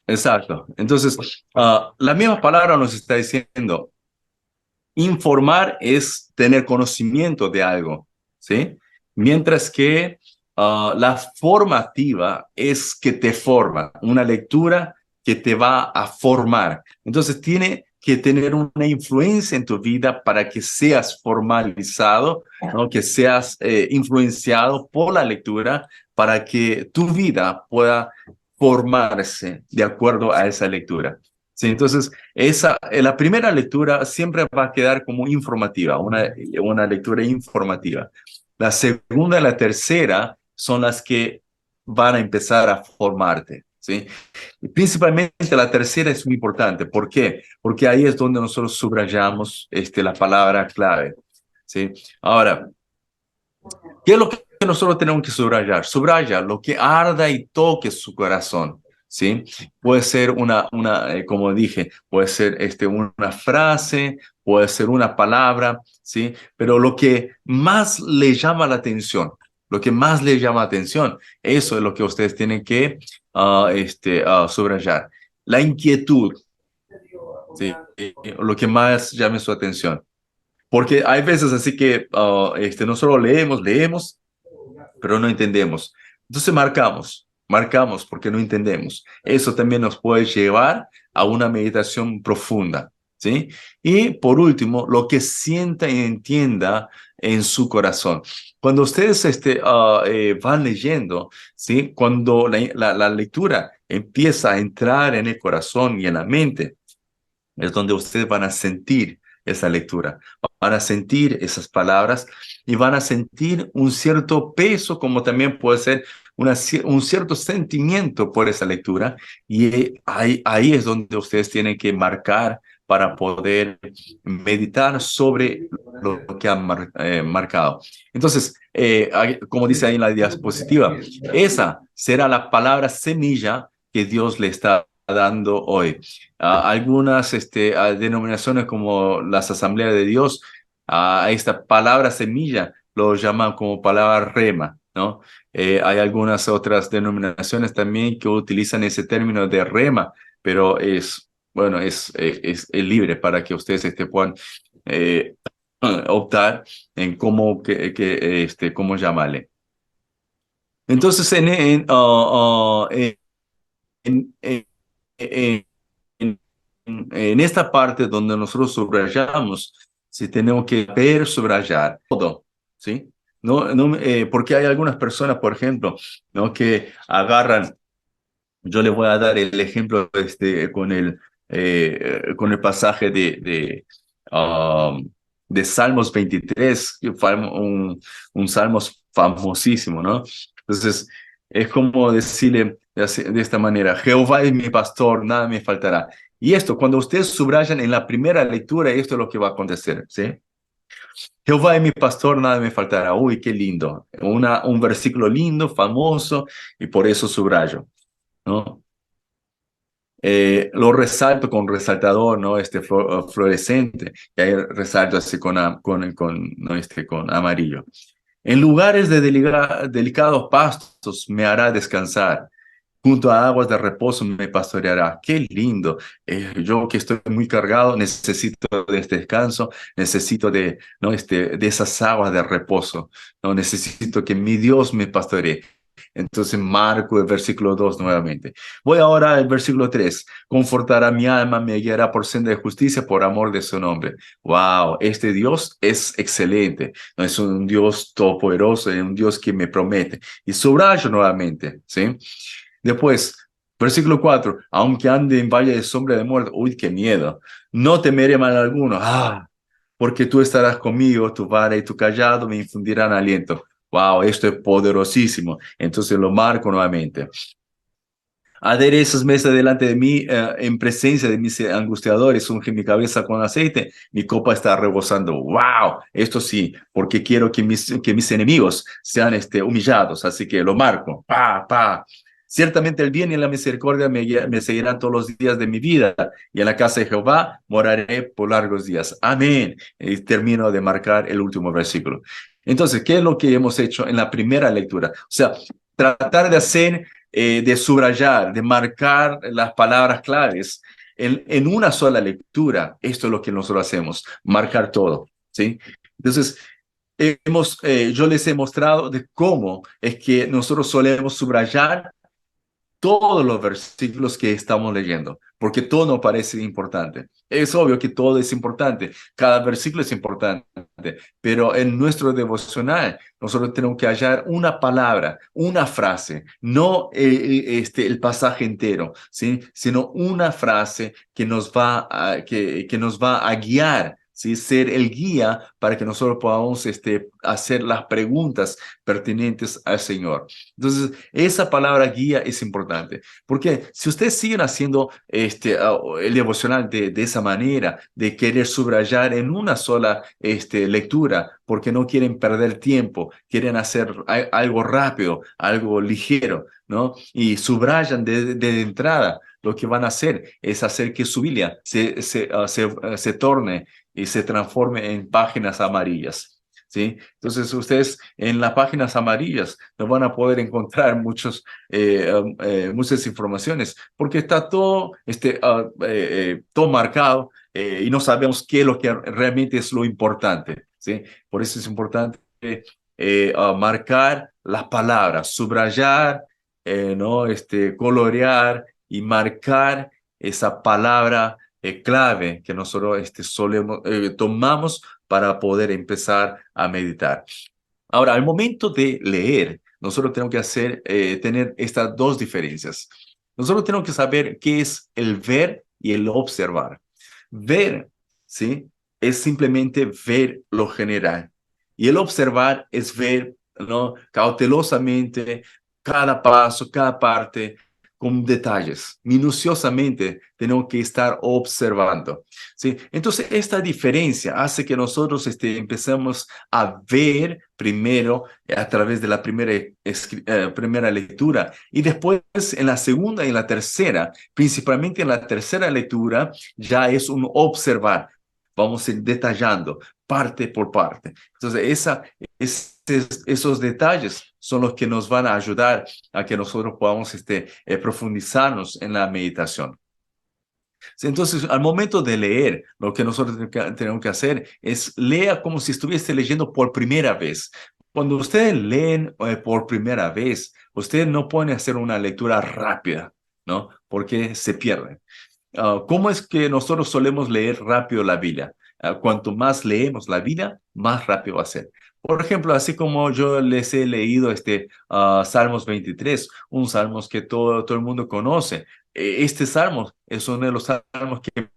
exacto. Entonces, la misma palabra nos está diciendo, informar es tener conocimiento de algo, ¿sí? Mientras que la formativa es que te forma, una lectura que te va a formar. Entonces tiene que tener una influencia en tu vida para que seas formalizado, ¿no? Que seas influenciado por la lectura para que tu vida pueda formarse de acuerdo a esa lectura. Sí, entonces, la primera lectura siempre va a quedar como informativa, una lectura informativa. La segunda y la tercera son las que van a empezar a formarte, ¿sí? Y principalmente la tercera es muy importante. ¿Por qué? Porque ahí es donde nosotros subrayamos la palabra clave, ¿sí? Ahora, ¿qué es lo que nosotros tenemos que subrayar? Subraya lo que arda y toque su corazón, ¿sí? Puede ser como dije, puede ser una frase, puede ser una palabra, ¿sí? Pero lo que más le llama la atención, lo que más le llama la atención, eso es lo que ustedes tienen que subrayar. La inquietud, ¿sí? Lo que más llame su atención. Porque hay veces así que no solo leemos, pero no entendemos. Entonces marcamos porque no entendemos. Eso también nos puede llevar a una meditación profunda, ¿sí? Y por último, lo que sienta y entienda en su corazón. Cuando ustedes van leyendo, ¿sí? Cuando la lectura empieza a entrar en el corazón y en la mente, es donde ustedes van a sentir esa lectura, van a sentir esas palabras y van a sentir un cierto peso, como también puede ser un cierto sentimiento por esa lectura, y ahí es donde ustedes tienen que marcar para poder meditar sobre lo que han marcado. Entonces, como dice ahí en la diapositiva, esa será la palabra semilla que Dios le está dando hoy. Algunas denominaciones como las Asambleas de Dios, a esta palabra semilla lo llaman como palabra rema, ¿no? Hay algunas otras denominaciones también que utilizan ese término de rema, pero bueno, es libre para que ustedes puedan eh, optar en cómo llamarle. Entonces, en, en, en esta parte donde nosotros subrayamos, si tenemos que ver, subrayar todo, ¿sí? Porque hay algunas personas, por ejemplo, ¿no? Que agarran, yo les voy a dar el ejemplo con el pasaje de Salmos 23, que fue un Salmos famosísimo, ¿no? Entonces, es como decirle de esta manera, Jehová es mi pastor, nada me faltará. Y esto, cuando ustedes subrayan en la primera lectura, esto es lo que va a acontecer, ¿sí? Jehová es mi pastor, nada me faltará. Uy, qué lindo. Un versículo lindo, famoso, y por eso subrayo, ¿no? Lo resalto con resaltador, ¿no? Fluorescente, y ahí resalto así ¿no? Con amarillo. En lugares de delicados pastos me hará descansar. Junto a aguas de reposo me pastoreará. Qué lindo. Yo que estoy muy cargado, necesito de este descanso, necesito ¿no? De esas aguas de reposo. ¿No? Necesito que mi Dios me pastoree. Entonces marco el versículo 2 nuevamente. Voy ahora al versículo 3. Confortará mi alma, me guiará por senda de justicia por amor de su nombre. Wow, este Dios es excelente. No es un Dios todopoderoso, es un Dios que me promete. Y subrayo nuevamente, ¿sí? Después, versículo 4. Aunque ande en valle de sombra de muerte, uy, qué miedo. No temeré mal alguno. Porque tú estarás conmigo, tu vara y tu callado me infundirán aliento. Wow, esto es poderosísimo. Entonces lo marco nuevamente. Aderezas mesa delante de mí en presencia de mis angustiadores, unge mi cabeza con aceite, mi copa está rebosando. Wow, esto sí, porque quiero que mis enemigos sean humillados, así que lo marco. Pa, pa. Ciertamente el bien y la misericordia me seguirán todos los días de mi vida, y en la casa de Jehová moraré por largos días. Amén. Y termino de marcar el último versículo. Entonces, ¿qué es lo que hemos hecho en la primera lectura? O sea, tratar de hacer, de subrayar, de marcar las palabras claves en una sola lectura. Esto es lo que nosotros hacemos, marcar todo, ¿sí? Entonces, yo les he mostrado de cómo es que nosotros solemos subrayar todos los versículos que estamos leyendo, porque todo nos parece importante. Es obvio que todo es importante, cada versículo es importante, pero en nuestro devocional nosotros tenemos que hallar una palabra, una frase, no el pasaje entero, ¿sí? Sino una frase que que nos va a guiar. ¿Sí? Ser el guía para que nosotros podamos hacer las preguntas pertinentes al Señor. Entonces, esa palabra guía es importante, porque si ustedes siguen haciendo el devocional de esa manera, de querer subrayar en una sola lectura, porque no quieren perder tiempo, quieren hacer algo rápido, algo ligero, ¿no? Y subrayan de entrada, lo que van a hacer es hacer que su Biblia se torne y se transforme en páginas amarillas. ¿Sí? Entonces, ustedes en las páginas amarillas no van a poder encontrar muchas informaciones porque está todo, todo marcado y no sabemos qué es lo que realmente es lo importante. ¿Sí? Por eso es importante marcar las palabras, subrayar, ¿no? Colorear y marcar esa palabra clave que nosotros tomamos para poder empezar a meditar. Ahora, al momento de leer, nosotros tenemos que tener estas dos diferencias. Nosotros tenemos que saber qué es el ver y el observar. Ver, ¿sí? Es simplemente ver lo general. Y el observar es ver, ¿no? Cautelosamente cada paso, cada parte, con detalles. Minuciosamente tenemos que estar observando. ¿Sí? Entonces, esta diferencia hace que nosotros empecemos a ver primero a través de la primera lectura y después en la segunda y en la tercera, principalmente en la tercera lectura, ya es un observar. Vamos a ir detallando parte por parte. Entonces, esos detalles son los que nos van a ayudar a que nosotros podamos profundizarnos en la meditación. Entonces, al momento de leer, lo que nosotros tenemos que hacer es leer como si estuviese leyendo por primera vez. Cuando ustedes leen por primera vez, ustedes no pueden hacer una lectura rápida, ¿no? Porque se pierden. ¿Cómo es que nosotros solemos leer rápido la Biblia? Cuanto más leemos la Biblia, más rápido va a ser. Por ejemplo, así como yo les he leído Salmos 23, un salmo que todo el mundo conoce. Este salmo es uno de los salmos que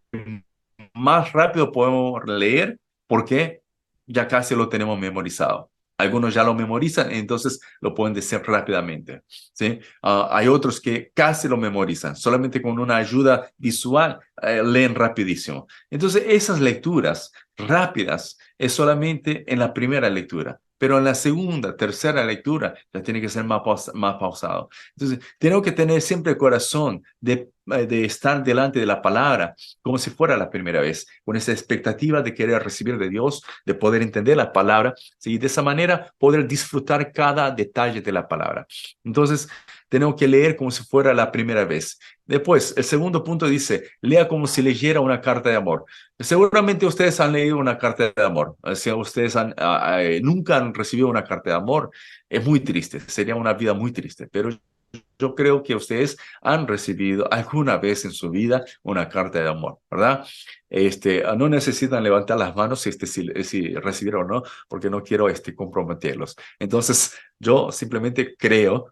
más rápido podemos leer porque ya casi lo tenemos memorizado. Algunos ya lo memorizan, entonces lo pueden decir rápidamente. ¿Sí? Hay otros que casi lo memorizan, solamente con una ayuda visual leen rapidísimo. Entonces, esas lecturas rápidas es solamente en la primera lectura, pero en la segunda, tercera lectura ya tiene que ser más pausado. Entonces, tenemos que tener siempre el corazón de estar delante de la palabra como si fuera la primera vez, con esa expectativa de querer recibir de Dios, de poder entender la palabra, ¿sí? Y de esa manera poder disfrutar cada detalle de la palabra. Entonces, tenemos que leer como si fuera la primera vez. Después, el segundo punto dice, lea como si leyera una carta de amor. Seguramente ustedes han leído una carta de amor. Si ustedes nunca han recibido una carta de amor, es muy triste, sería una vida muy triste, pero yo creo que ustedes han recibido alguna vez en su vida una carta de amor, ¿verdad? No necesitan levantar las manos si recibieron o no, porque no quiero comprometerlos. Entonces, yo simplemente creo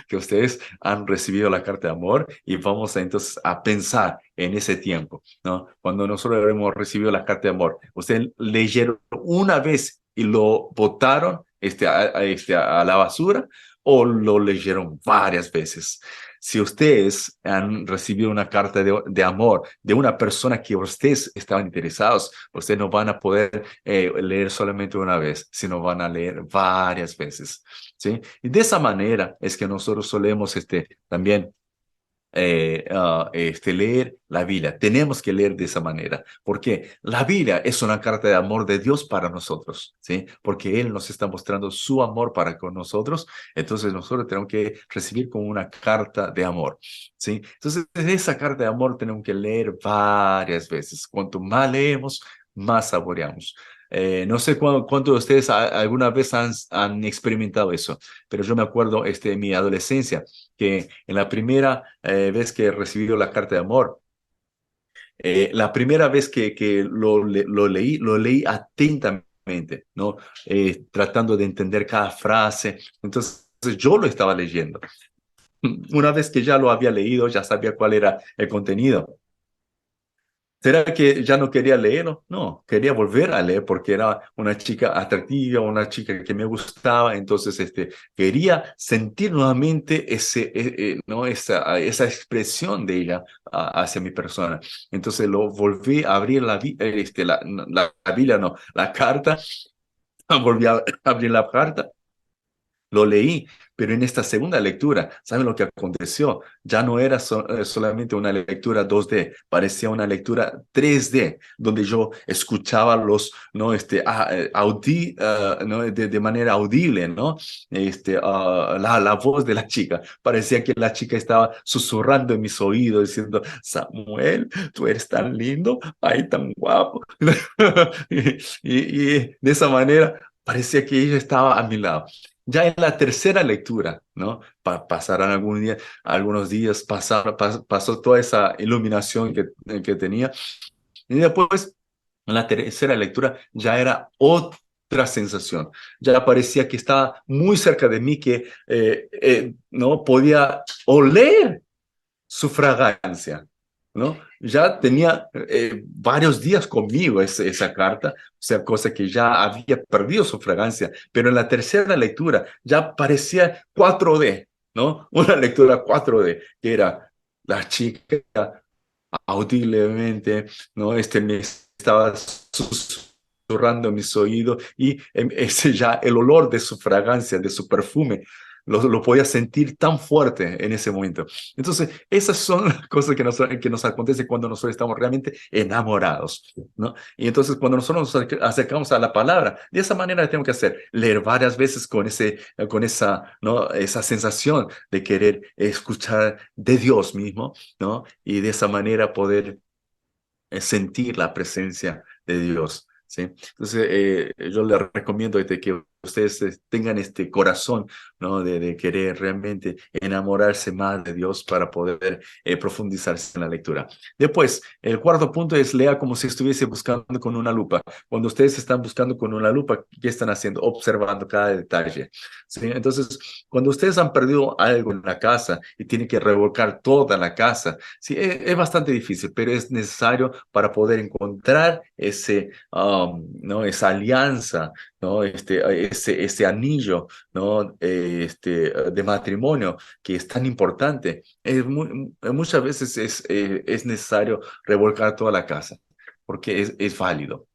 que ustedes han recibido la carta de amor y vamos entonces a pensar en ese tiempo, ¿no? Cuando nosotros hemos recibido la carta de amor, ustedes leyeron una vez y lo botaron a la basura, o lo leyeron varias veces. Si ustedes han recibido una carta de amor de una persona que ustedes estaban interesados, ustedes no van a poder leer solamente una vez, sino van a leer varias veces, ¿sí? Y de esa manera es que nosotros solemos también leer la Biblia. Tenemos que leer de esa manera, porque la Biblia es una carta de amor de Dios para nosotros, ¿sí? Porque Él nos está mostrando su amor para con nosotros, entonces nosotros tenemos que recibir como una carta de amor, ¿sí? Entonces, esa carta de amor tenemos que leer varias veces. Cuanto más leemos, más saboreamos. No sé cuántos de ustedes alguna vez han experimentado eso, pero yo me acuerdo en mi adolescencia que en la primera vez que he recibido la carta de amor, la primera vez que lo leí atentamente, ¿no? Tratando de entender cada frase. Entonces, yo lo estaba leyendo. Una vez que ya lo había leído, ya sabía cuál era el contenido. ¿Será que ya no quería leerlo? No, quería volver a leer porque era una chica atractiva, una chica que me gustaba, entonces quería sentir nuevamente ¿no? esa expresión de ella hacia mi persona. Entonces lo volví a abrir la Biblia, no, la carta, volví a abrir la carta. Lo leí, pero en esta segunda lectura, ¿saben lo que aconteció? Ya no era solamente una lectura 2D, parecía una lectura 3D, donde yo escuchaba ¿no? ¿no? De manera audible, ¿no? La voz de la chica. Parecía que la chica estaba susurrando en mis oídos, diciendo, Samuel, tú eres tan lindo, ay, tan guapo. y de esa manera parecía que ella estaba a mi lado. Ya en la tercera lectura, ¿no? Pasarán algunos días, pasó toda esa iluminación que tenía. Y después, en la tercera lectura, ya era otra sensación. Ya parecía que estaba muy cerca de mí, que no podía oler su fragancia, ¿no? Ya tenía varios días conmigo esa carta, o sea, cosa que ya había perdido su fragancia, pero en la tercera lectura ya parecía 4D, ¿no? Una lectura 4D, que era la chica audiblemente, ¿no? Me estaba susurrando en mis oídos y ese ya el olor de su fragancia, de su perfume, lo podía sentir tan fuerte en ese momento. Entonces, esas son las cosas que nos acontecen cuando nosotros estamos realmente enamorados, ¿no? Y entonces, cuando nosotros nos acercamos a la palabra, de esa manera tenemos que hacer, leer varias veces con esa, ¿no? Esa sensación de querer escuchar de Dios mismo, ¿no? Y de esa manera poder sentir la presencia de Dios, ¿sí? Entonces, yo les recomiendo que ustedes tengan este corazón, ¿no? De querer realmente enamorarse más de Dios para poder profundizarse en la lectura. Después, el cuarto punto es lea como si estuviese buscando con una lupa. Cuando ustedes están buscando con una lupa, ¿qué están haciendo? Observando cada detalle, ¿sí? Entonces, cuando ustedes han perdido algo en la casa y tienen que revolcar toda la casa, sí, es bastante difícil, pero es necesario para poder encontrar ¿no? Esa alianza, ¿no? Ese anillo, ¿no? De matrimonio que es tan importante. Muchas veces es necesario revolcar toda la casa porque es válido.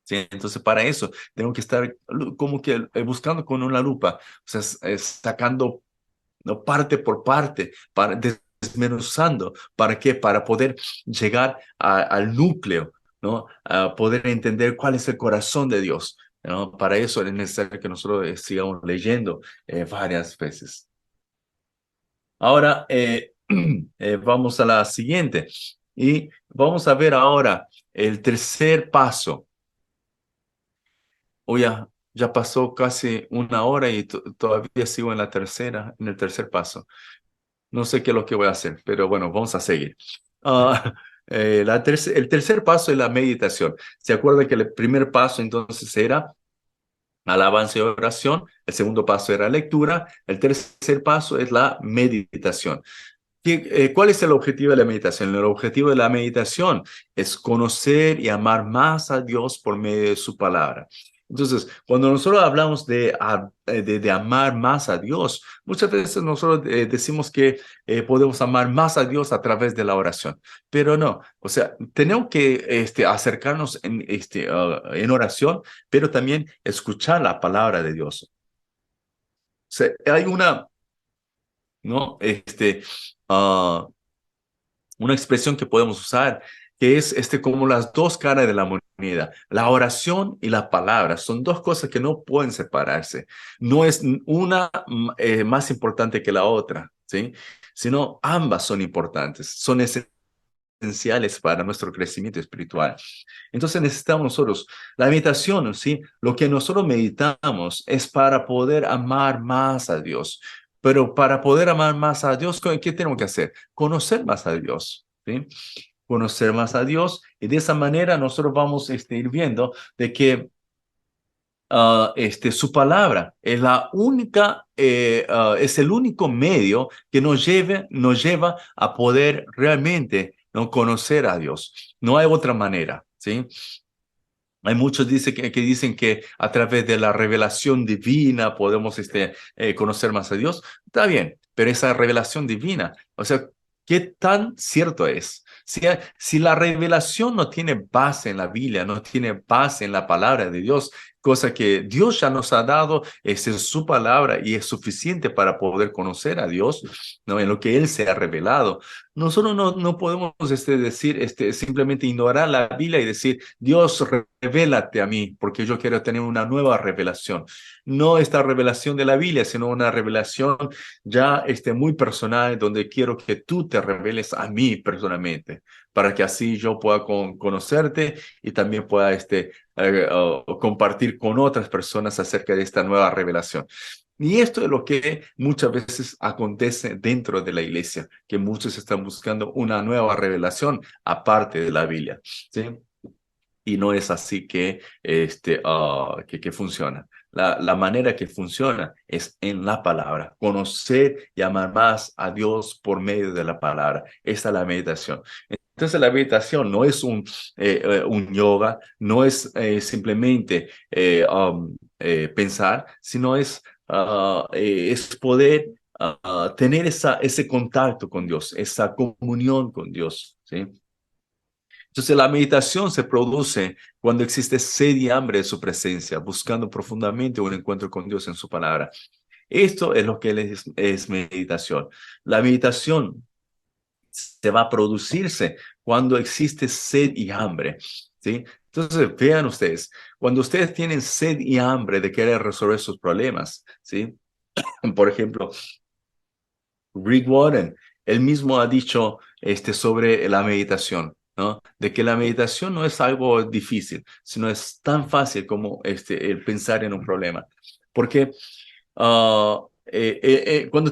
¿Sí? Entonces, para eso tengo que estar como que buscando con una lupa, o sea, sacando, ¿no? Parte por parte, desmenuzando. ¿Para qué? Para poder llegar al núcleo, ¿no? A poder entender cuál es el corazón de Dios, ¿no? Para eso es necesario que nosotros sigamos leyendo varias veces. Ahora, vamos a la siguiente y vamos a ver ahora el tercer paso. Hoy ya pasó casi una hora y todavía sigo en el tercer paso. No sé qué es lo que voy a hacer, pero bueno, vamos a seguir. Ah, el tercer paso es la meditación. ¿Se acuerdan que el primer paso entonces era alabanza y oración? El segundo paso era lectura. El tercer paso es la meditación. ¿Cuál es el objetivo de la meditación? El objetivo de la meditación es conocer y amar más a Dios por medio de su palabra. Entonces, cuando nosotros hablamos de amar más a Dios, muchas veces nosotros decimos que podemos amar más a Dios a través de la oración, pero no, o sea, tenemos que acercarnos en oración, pero también escuchar la palabra de Dios. O sea, hay ¿no? Ah, una expresión que podemos usar, que es como las dos caras de la moneda. La oración y la palabra son dos cosas que no pueden separarse. No es una más importante que la otra, ¿sí? Sino ambas son importantes, son esenciales para nuestro crecimiento espiritual. Entonces necesitamos nosotros, la meditación, ¿sí? Lo que nosotros meditamos es para poder amar más a Dios. Pero para poder amar más a Dios, ¿qué tenemos que hacer? Conocer más a Dios, ¿sí? Conocer más a Dios y de esa manera nosotros vamos ir viendo de que su palabra es la única, es el único medio que nos lleva a poder realmente no conocer a Dios. No hay otra manera, ¿sí? Hay muchos que dicen que a través de la revelación divina podemos conocer más a Dios. Está bien, pero esa revelación divina, o sea, ¿qué tan cierto es? Si la revelación no tiene base en la Biblia, no tiene base en la palabra de Dios, cosa que Dios ya nos ha dado, es su palabra y es suficiente para poder conocer a Dios, ¿no? En lo que Él se ha revelado. Nosotros no podemos decir, simplemente ignorar la Biblia y decir, Dios, revélate a mí, porque yo quiero tener una nueva revelación. No esta revelación de la Biblia, sino una revelación ya muy personal, donde quiero que tú te reveles a mí personalmente, para que así yo pueda conocerte y también pueda compartir con otras personas acerca de esta nueva revelación. Y esto es lo que muchas veces acontece dentro de la iglesia, que muchos están buscando una nueva revelación aparte de la Biblia, ¿sí? Y no es así que funciona. La manera que funciona es en la palabra, conocer y amar más a Dios por medio de la palabra. Esa es la meditación. Entonces la meditación no es un yoga, no es simplemente pensar, sino es poder tener ese contacto con Dios, esa comunión con Dios, ¿sí? Entonces la meditación se produce cuando existe sed y hambre de su presencia, buscando profundamente un encuentro con Dios en su palabra. Esto es lo que es meditación. La meditación se va a producirse cuando existe sed y hambre, ¿sí? Entonces, vean ustedes, cuando ustedes tienen sed y hambre de querer resolver sus problemas, ¿sí? Por ejemplo, Rick Warren, él mismo ha dicho sobre la meditación, ¿no? De que la meditación no es algo difícil, sino es tan fácil como el pensar en un problema. Porque cuando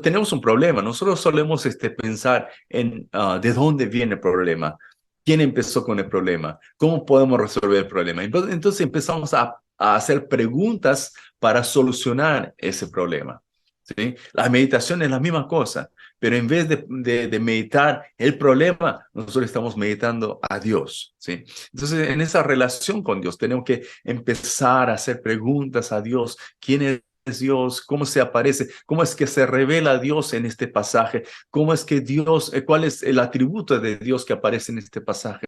tenemos un problema, nosotros solemos pensar en de dónde viene el problema, quién empezó con el problema, cómo podemos resolver el problema. Entonces empezamos a hacer preguntas para solucionar ese problema, ¿sí? La meditación es la misma cosa, pero en vez de meditar el problema, nosotros estamos meditando a Dios, ¿sí? Entonces, en esa relación con Dios, tenemos que empezar a hacer preguntas a Dios. ¿Quién es Dios? ¿Cómo se aparece? ¿Cómo es que se revela Dios en este pasaje? ¿Cómo es que Dios, cuál es el atributo de Dios que aparece en este pasaje?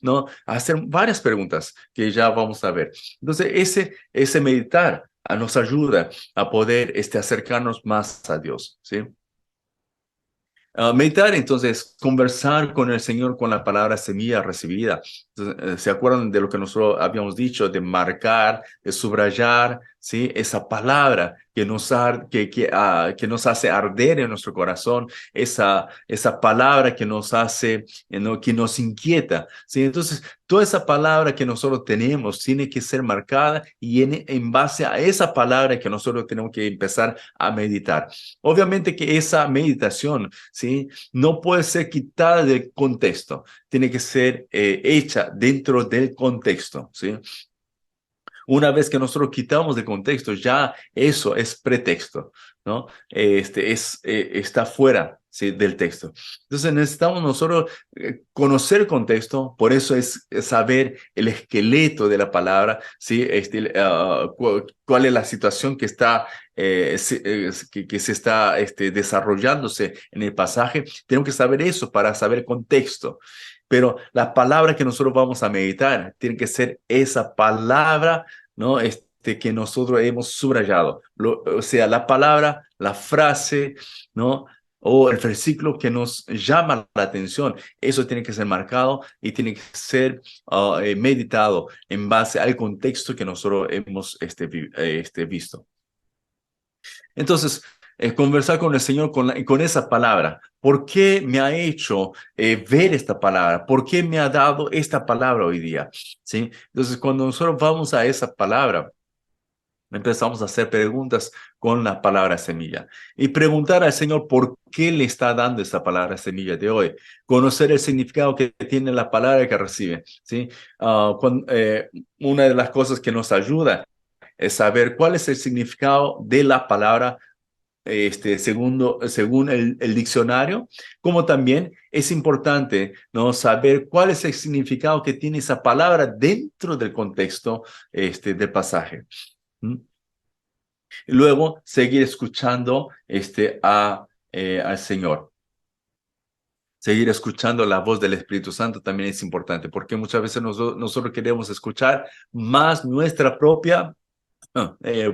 ¿No? Hacer varias preguntas que ya vamos a ver. Entonces, ese meditar nos ayuda a poder acercarnos más a Dios, ¿sí? Meditar, entonces, conversar con el Señor con la palabra semilla recibida. Entonces, ¿se acuerdan de lo que nosotros habíamos dicho, de marcar, de subrayar, ¿sí? Esa palabra que nos hace arder en nuestro corazón, esa palabra que nos hace, ¿no? Que nos inquieta, ¿sí? Entonces, toda esa palabra que nosotros tenemos tiene que ser marcada y en base a esa palabra que nosotros tenemos que empezar a meditar. Obviamente que esa meditación, ¿sí? No puede ser quitada del contexto, tiene que ser hecha dentro del contexto, ¿sí? Una vez que nosotros quitamos de contexto, ya eso es pretexto, ¿no? Está fuera, ¿sí?, del texto. Entonces necesitamos nosotros conocer contexto, por eso es saber el esqueleto de la palabra, ¿sí? Cuál es la situación que está, que se está desarrollándose en el pasaje. Tenemos que saber eso para saber contexto. Pero la palabra que nosotros vamos a meditar tiene que ser esa palabra, ¿no? Que nosotros hemos subrayado. O sea, la palabra, la frase, ¿no? O el versículo que nos llama la atención. Eso tiene que ser marcado y tiene que ser meditado en base al contexto que nosotros hemos visto. Entonces, conversar con el Señor con esa palabra. ¿Por qué me ha hecho ver esta palabra? ¿Por qué me ha dado esta palabra hoy día? ¿Sí? Entonces, cuando nosotros vamos a esa palabra, empezamos a hacer preguntas con la palabra semilla y preguntar al Señor por qué le está dando esa palabra semilla de hoy. Conocer el significado que tiene la palabra que recibe. ¿Sí? Una de las cosas que nos ayuda es saber cuál es el significado de la palabra según el diccionario, como también es importante, ¿no?, saber cuál es el significado que tiene esa palabra dentro del contexto del pasaje. ¿Mm? Y luego seguir escuchando al Señor. Seguir escuchando la voz del Espíritu Santo también es importante, porque muchas veces nosotros queremos escuchar más nuestra propia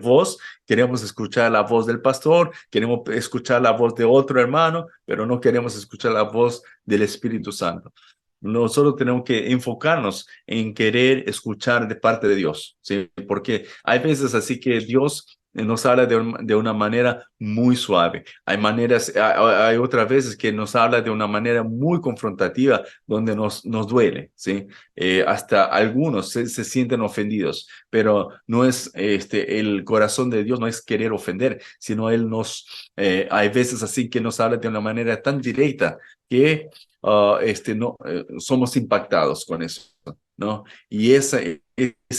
voz, queremos escuchar la voz del pastor, queremos escuchar la voz de otro hermano, pero no queremos escuchar la voz del Espíritu Santo. Nosotros tenemos que enfocarnos en querer escuchar de parte de Dios, ¿sí? Porque hay veces así que Dios nos habla de una manera muy suave. Hay otras veces que nos habla de una manera muy confrontativa, donde nos duele, ¿sí? Hasta algunos se sienten ofendidos, pero no es el corazón de Dios, no es querer ofender, sino Él hay veces así que nos habla de una manera tan directa que somos impactados con eso, ¿no? Y ese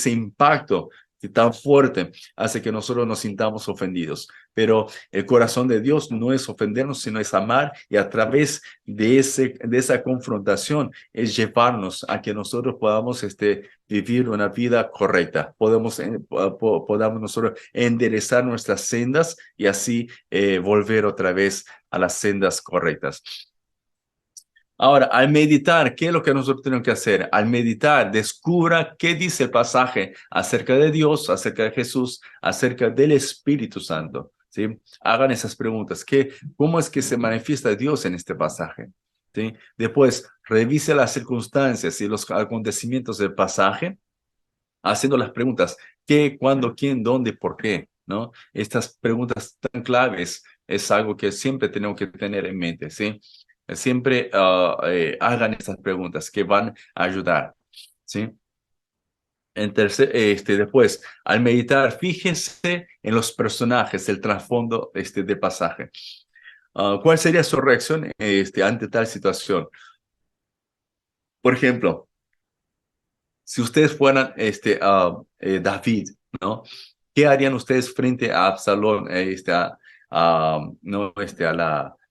impacto tan fuerte hace que nosotros nos sintamos ofendidos. Pero el corazón de Dios no es ofendernos, sino es amar, y a través de esa confrontación es llevarnos a que nosotros podamos vivir una vida correcta. Podamos nosotros enderezar nuestras sendas y así volver otra vez a las sendas correctas. Ahora, al meditar, ¿qué es lo que nosotros tenemos que hacer? Al meditar, descubra qué dice el pasaje acerca de Dios, acerca de Jesús, acerca del Espíritu Santo, ¿sí? Hagan esas preguntas. ¿Cómo es que se manifiesta Dios en este pasaje? ¿Sí? Después, revise las circunstancias y los acontecimientos del pasaje, haciendo las preguntas: ¿qué, cuándo, quién, dónde, por qué? ¿No? Estas preguntas tan claves es algo que siempre tenemos que tener en mente, ¿sí? Siempre hagan estas preguntas que van a ayudar, ¿sí? Después, al meditar, fíjense en los personajes, el trasfondo del pasaje. ¿Cuál sería su reacción ante tal situación? Por ejemplo, si ustedes fueran David, ¿no? ¿Qué harían ustedes frente a Absalón, no,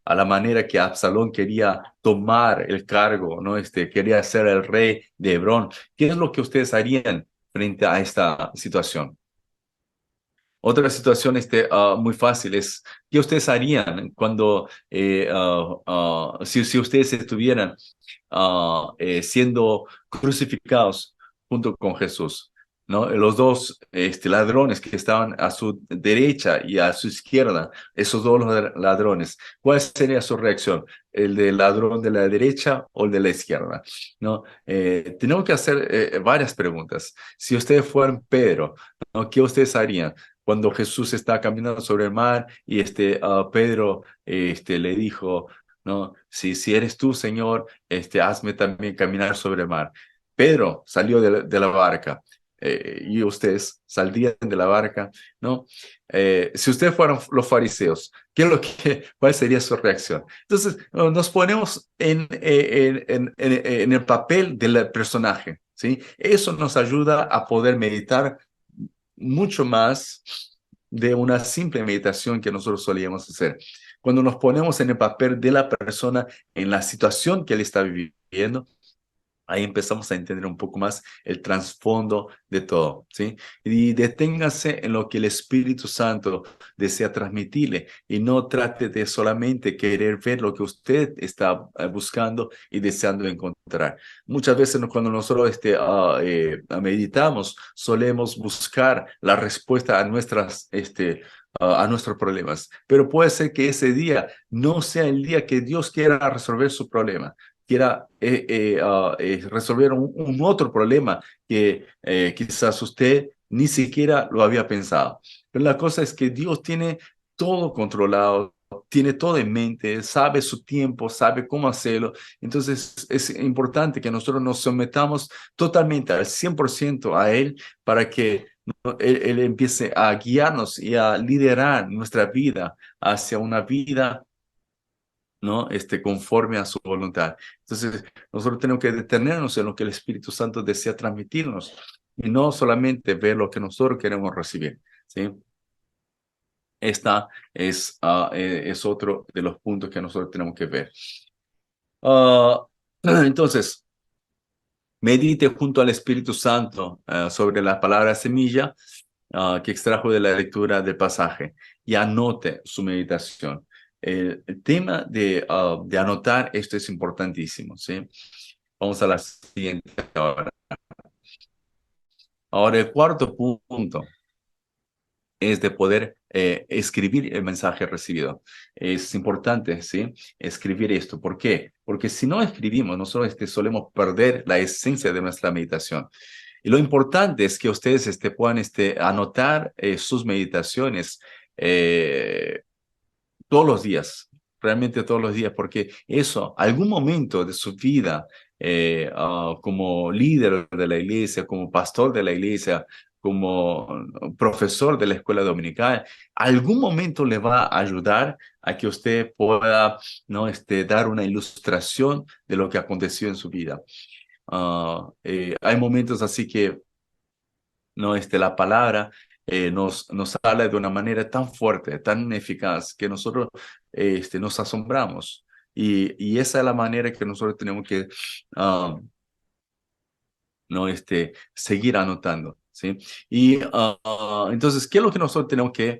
a la manera que Absalón quería tomar el cargo, ¿no? Quería ser el rey de Hebrón? ¿Qué es lo que ustedes harían frente a esta situación? Otra situación muy fácil es: ¿qué ustedes harían cuando, si ustedes estuvieran siendo crucificados junto con Jesús, ¿no? Los dos ladrones que estaban a su derecha y a su izquierda, esos dos ladrones, ¿cuál sería su reacción? ¿El del ladrón de la derecha o el de la izquierda? ¿No? Tenemos que hacer varias preguntas. Si ustedes fueran Pedro, ¿no?, ¿qué ustedes harían cuando Jesús está caminando sobre el mar y Pedro le dijo, ¿no? Si eres tú, Señor, hazme también caminar sobre el mar? Pedro salió de la barca, y ustedes saldrían de la barca, ¿no? Si ustedes fueran los fariseos, ¿cuál sería su reacción? Entonces, nos ponemos en el papel del personaje, ¿sí? Eso nos ayuda a poder meditar mucho más de una simple meditación que nosotros solíamos hacer. Cuando nos ponemos en el papel de la persona, en la situación que él está viviendo, ahí empezamos a entender un poco más el trasfondo de todo, ¿sí? Y deténgase en lo que el Espíritu Santo desea transmitirle y no trate de solamente querer ver lo que usted está buscando y deseando encontrar. Muchas veces cuando nosotros meditamos, solemos buscar la respuesta a a nuestros problemas, pero puede ser que ese día no sea el día que Dios quiera resolver su problema, quiera resolver un otro problema que quizás usted ni siquiera lo había pensado. Pero la cosa es que Dios tiene todo controlado, tiene todo en mente, sabe su tiempo, sabe cómo hacerlo. Entonces es importante que nosotros nos sometamos totalmente al 100% a Él para que él empiece a guiarnos y a liderar nuestra vida hacia una vida, ¿no? Conforme a su voluntad. Entonces, nosotros tenemos que detenernos en lo que el Espíritu Santo desea transmitirnos y no solamente ver lo que nosotros queremos recibir, ¿sí? Esta es otro de los puntos que nosotros tenemos que ver. Entonces, medite junto al Espíritu Santo sobre la palabra semilla que extrajo de la lectura del pasaje y anote su meditación. El tema de anotar esto es importantísimo, ¿sí? Vamos a la siguiente ahora. Ahora, el cuarto punto es de poder escribir el mensaje recibido. Es importante, ¿sí? Escribir esto. ¿Por qué? Porque si no escribimos, nosotros solemos perder la esencia de nuestra meditación. Y lo importante es que ustedes puedan anotar sus meditaciones todos los días, realmente todos los días, porque eso, algún momento de su vida, como líder de la iglesia, como pastor de la iglesia, como profesor de la escuela dominical, algún momento le va a ayudar a que usted pueda, ¿no? Dar una ilustración de lo que aconteció en su vida. Hay momentos así que, ¿no? La palabra nos habla de una manera tan fuerte, tan eficaz, que nosotros nos asombramos. Y esa es la manera que nosotros tenemos que ¿no? Seguir anotando, ¿sí? Y entonces, ¿qué es lo que nosotros tenemos que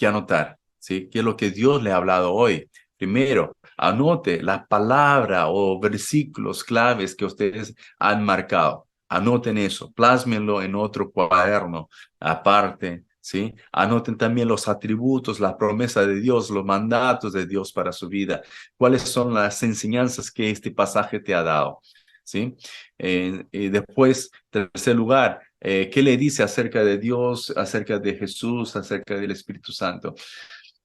anotar? ¿Sí? ¿Qué es lo que Dios le ha hablado hoy? Primero, anote la palabra o versículos claves que ustedes han marcado. Anoten eso, plásmenlo en otro cuaderno aparte, ¿sí? Anoten también los atributos, la promesa de Dios, los mandatos de Dios para su vida. ¿Cuáles son las enseñanzas que este pasaje te ha dado? ¿Sí? Y después, tercer lugar, ¿qué le dice acerca de Dios, acerca de Jesús, acerca del Espíritu Santo?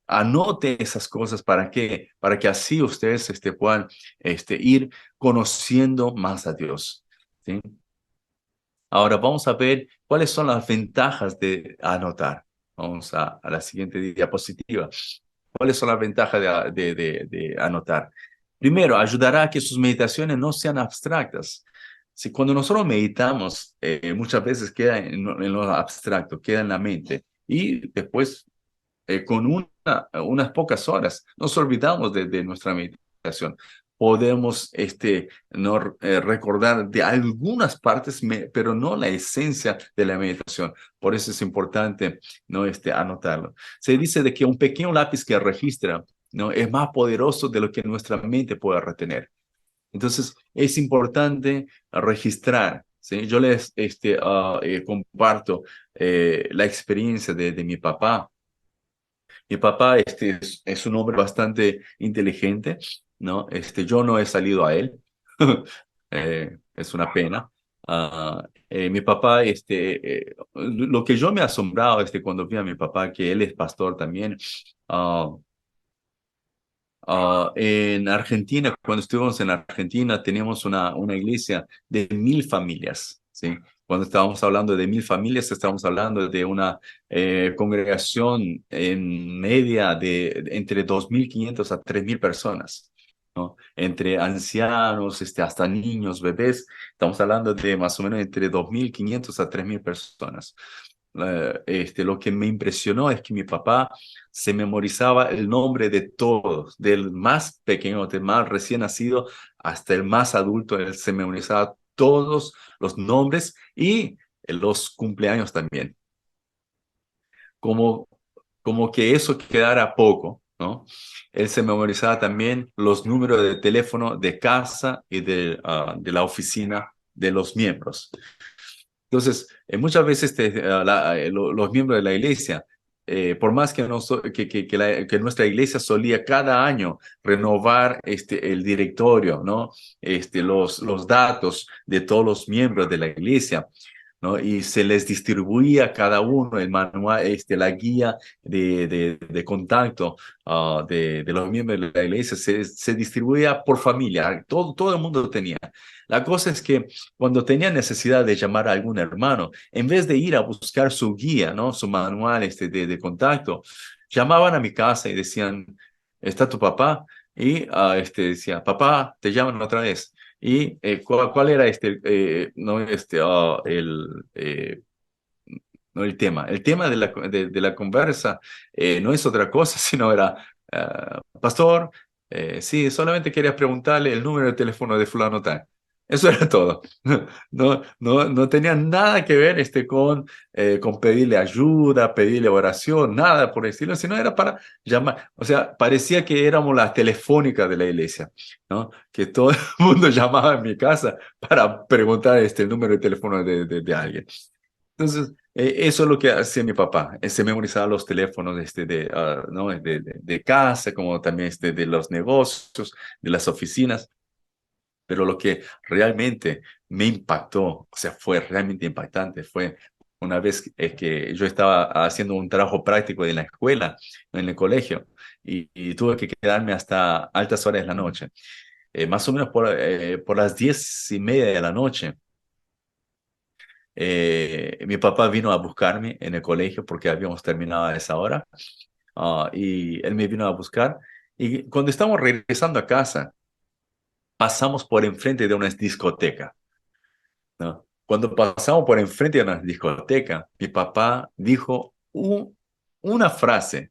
Anote esas cosas. ¿Para qué? Para que así ustedes puedan ir conociendo más a Dios, ¿sí? Ahora vamos a ver cuáles son las ventajas de anotar. Vamos a la siguiente diapositiva. ¿Cuáles son las ventajas de anotar? Primero, ayudará a que sus meditaciones no sean abstractas. Si cuando nosotros meditamos, muchas veces queda en lo abstracto, queda en la mente. Y después, con unas pocas horas, nos olvidamos de nuestra meditación. Podemos no, recordar de algunas partes, pero no la esencia de la meditación. Por eso es importante, ¿no? Anotarlo. Se dice de que un pequeño lápiz que registra, ¿no? Es más poderoso de lo que nuestra mente puede retener. Entonces, es importante registrar, ¿sí? Yo les comparto la experiencia de mi papá. Mi papá es un hombre bastante inteligente, ¿no? Yo no he salido a él. Es una pena. Mi papá, lo que yo me he asombrado cuando vi a mi papá, que él es pastor también, ah, en Argentina, cuando estuvimos en Argentina, teníamos una iglesia de 1.000 familias, ¿sí? Cuando estábamos hablando de 1.000 familias, estábamos hablando de una congregación en media de entre 2.500 a 3.000 personas, ¿no? Entre ancianos, hasta niños, bebés, estamos hablando de más o menos entre 2.500 a 3.000 personas. lo que me impresionó es que mi papá se memorizaba el nombre de todos, del más pequeño, del más recién nacido hasta el más adulto. Él se memorizaba todos los nombres y los cumpleaños también. Como, como que eso quedara poco, ¿no? Él se memorizaba también los números de teléfono de casa y de la oficina de los miembros. Entonces, muchas veces los miembros de la iglesia, por más que, que nuestra iglesia solía cada año renovar el directorio, ¿no? Los datos de todos los miembros de la iglesia, ¿no? Y se les distribuía a cada uno el manual, la guía de contacto de los miembros de la iglesia, se distribuía por familia, todo el mundo tenía. La cosa es que cuando tenía necesidad de llamar a algún hermano, en vez de ir a buscar su guía, ¿no? Su manual de contacto, llamaban a mi casa y decían, ¿está tu papá? Y decía, papá, te llaman otra vez. ¿Y cuál era no, no el tema? El tema de la conversa no es otra cosa, sino era, pastor, sí, solamente quería preguntarle el número de teléfono de fulano tal. Eso era todo. No tenía nada que ver con pedirle ayuda, pedirle oración, nada por el estilo, sino era para llamar. O sea, parecía que éramos la telefónica de la iglesia, ¿no? Que todo el mundo llamaba en mi casa para preguntar el número de teléfono de alguien. Entonces, eso es lo que hacía mi papá. Se memorizaba los teléfonos ¿no? de casa, como también de los negocios, de las oficinas. Pero lo que realmente me impactó, o sea, fue realmente impactante, fue una vez que yo estaba haciendo un trabajo práctico en la escuela, en el colegio, y tuve que quedarme hasta altas horas de la noche. Más o menos por las 10:30 de la noche. Mi papá vino a buscarme en el colegio porque habíamos terminado a esa hora, y él me vino a buscar. Y cuando estábamos regresando a casa, pasamos por enfrente de una discoteca, ¿no? Cuando pasamos por enfrente de una discoteca, mi papá dijo una frase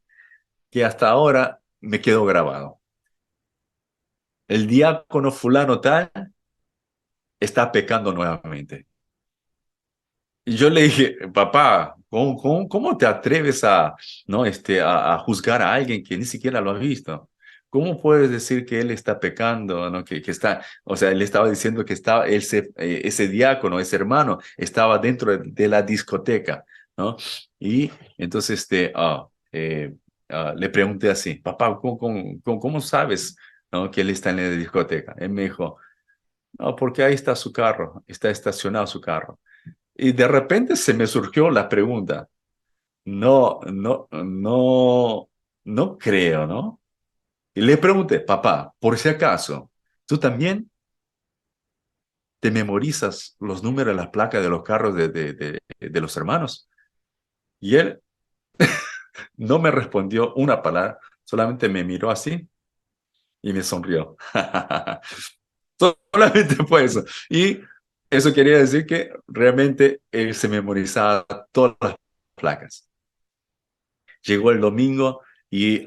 que hasta ahora me quedó grabado. El diácono fulano tal está pecando nuevamente. Y yo le dije, papá, ¿cómo te atreves ¿no? A juzgar a alguien que ni siquiera lo has visto? ¿Cómo puedes decir que él está pecando, ¿no? Que está, o sea, él estaba diciendo que estaba, ese diácono, ese hermano, estaba dentro de la discoteca, ¿no? Y entonces le pregunté así, papá, ¿cómo sabes, ¿no? Que él está en la discoteca? Él me dijo, no, porque ahí está su carro, está estacionado su carro. Y de repente se me surgió la pregunta, no creo, ¿no? Y le pregunté, papá, por si acaso, ¿tú también te memorizas los números de las placas de los carros de los hermanos? Y él no me respondió una palabra, solamente me miró así y me sonrió. Solamente fue eso. Y eso quería decir que realmente él se memorizaba todas las placas. Llegó el domingo y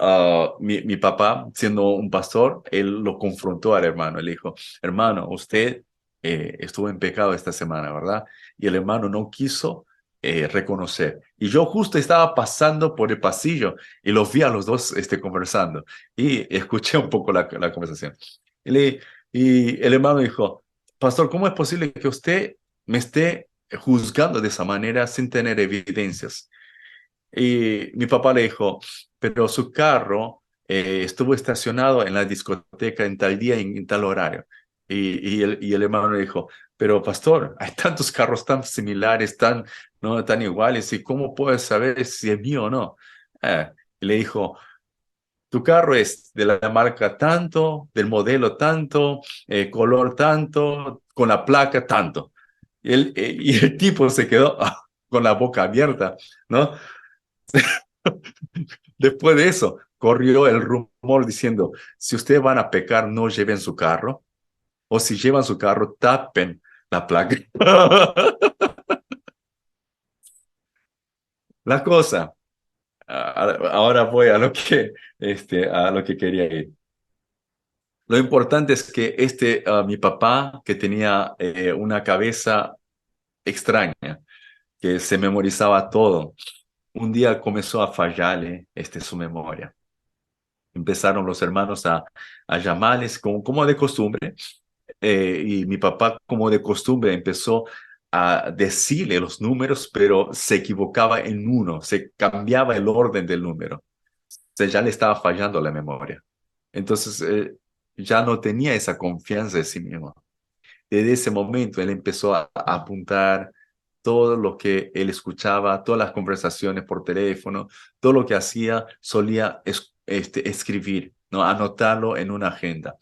mi papá, siendo un pastor, él lo confrontó al hermano. Él dijo, hermano, usted estuvo en pecado esta semana, ¿verdad? Y el hermano no quiso reconocer. Y yo justo estaba pasando por el pasillo y los vi a los dos conversando y escuché un poco la conversación. Y, y el hermano dijo, pastor, ¿cómo es posible que usted me esté juzgando de esa manera sin tener evidencias? Y mi papá le dijo, pero su carro estuvo estacionado en la discoteca en tal día, en tal horario. Y el hermano le dijo, pero pastor, hay tantos carros tan similares, ¿no? Tan iguales, ¿y cómo puedes saber si es mío o no? Y le dijo, tu carro es de la marca tanto, del modelo tanto, color tanto, con la placa tanto. Y el tipo se quedó con la boca abierta, ¿no? Después de eso, corrió el rumor diciendo, si ustedes van a pecar, no lleven su carro, o si llevan su carro, tapen la placa. La cosa, ahora voy a lo que quería ir. Lo importante es que mi papá, que tenía una cabeza extraña, que se memorizaba todo, un día comenzó a fallarle su memoria. Empezaron los hermanos a llamarles como de costumbre, y mi papá, como de costumbre, empezó a decirle los números, pero se equivocaba en uno, se cambiaba el orden del número. O sea, ya le estaba fallando la memoria. Entonces, ya no tenía esa confianza en sí mismo. Desde ese momento, él empezó a apuntar todo lo que él escuchaba, todas las conversaciones por teléfono, todo lo que hacía, solía escribir, ¿no? Anotarlo en una agenda.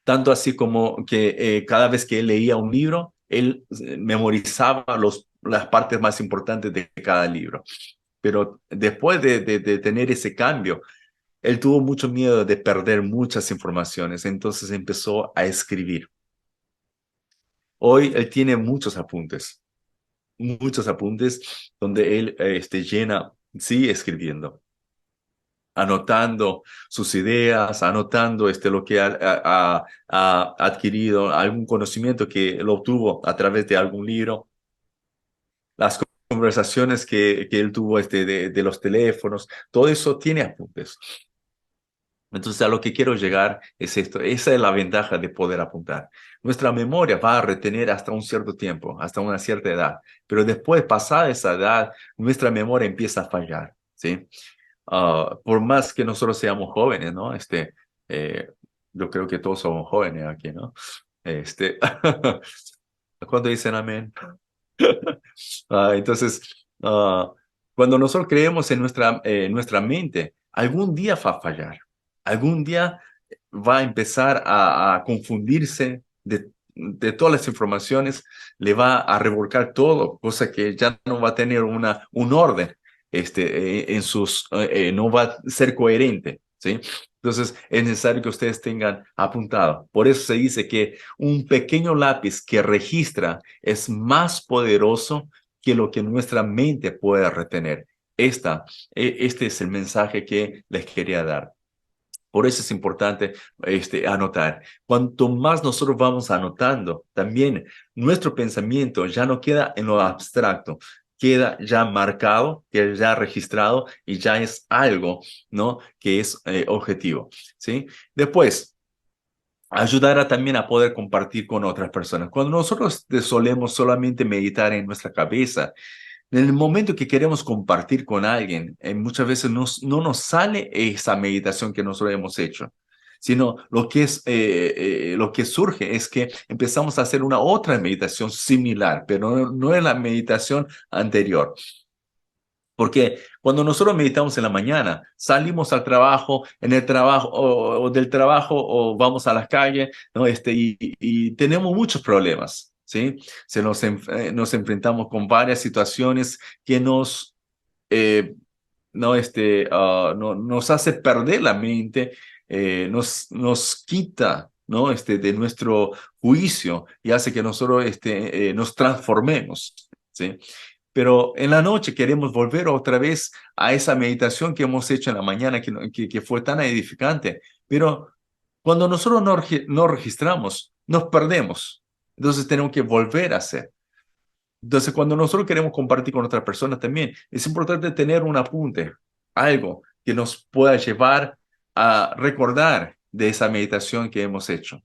Tanto así como que cada vez que él leía un libro, él memorizaba las partes más importantes de cada libro. Pero después de tener ese cambio, él tuvo mucho miedo de perder muchas informaciones, entonces empezó a escribir. Hoy él tiene muchos apuntes donde él llena, sigue escribiendo, anotando sus ideas, anotando lo que ha adquirido, algún conocimiento que lo obtuvo a través de algún libro, las conversaciones que él tuvo de los teléfonos, todo eso tiene apuntes. Entonces, a lo que quiero llegar es esto. Esa es la ventaja de poder apuntar. Nuestra memoria va a retener hasta un cierto tiempo, hasta una cierta edad, pero después, pasada esa edad, nuestra memoria empieza a fallar, ¿sí? Por más que nosotros seamos jóvenes, ¿no? Eh, yo creo que todos somos jóvenes aquí, ¿no? Este, ¿Cuándo dicen amén? Entonces, cuando nosotros creemos en nuestra mente, algún día va a fallar, algún día va a empezar a confundirse de todas las informaciones, le va a revolcar todo, cosa que ya no va a tener un orden, no va a ser coherente, ¿sí? Entonces, es necesario que ustedes tengan apuntado. Por eso se dice que un pequeño lápiz que registra es más poderoso que lo que nuestra mente pueda retener. Este es el mensaje que les quería dar. Por eso es importante anotar. Cuanto más nosotros vamos anotando, también nuestro pensamiento ya no queda en lo abstracto, queda ya marcado, queda ya registrado y ya es algo, ¿no? Que es objetivo, ¿sí? Después, ayudará también a poder compartir con otras personas. Cuando nosotros solemos solamente meditar en nuestra cabeza, en el momento que queremos compartir con alguien, muchas veces no nos sale esa meditación que nosotros hemos hecho, sino lo que surge es que empezamos a hacer una otra meditación similar, pero no es la meditación anterior. Porque cuando nosotros meditamos en la mañana, salimos al trabajo, en el trabajo o del trabajo o vamos a las calles, ¿no? Y tenemos muchos problemas, ¿sí? Nos enfrentamos con varias situaciones que eh, nos hace perder la mente, nos quita, ¿no? De nuestro juicio y hace que nosotros nos transformemos, ¿sí? Pero en la noche queremos volver otra vez a esa meditación que hemos hecho en la mañana, que fue tan edificante. Pero cuando nosotros no registramos, nos perdemos. Entonces tenemos que volver a hacer. Entonces, cuando nosotros queremos compartir con otra persona también, es importante tener un apunte, algo que nos pueda llevar a recordar de esa meditación que hemos hecho.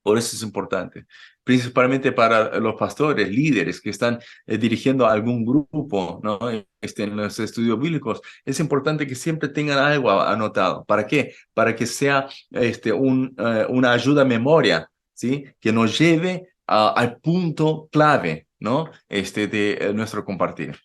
Por eso es importante, principalmente para los pastores, líderes que están dirigiendo a algún grupo, ¿no? En los estudios bíblicos. Es importante que siempre tengan algo anotado. ¿Para qué? Para que sea una ayuda a memoria, ¿sí? Que nos lleve al punto clave, ¿no? De nuestro compartir.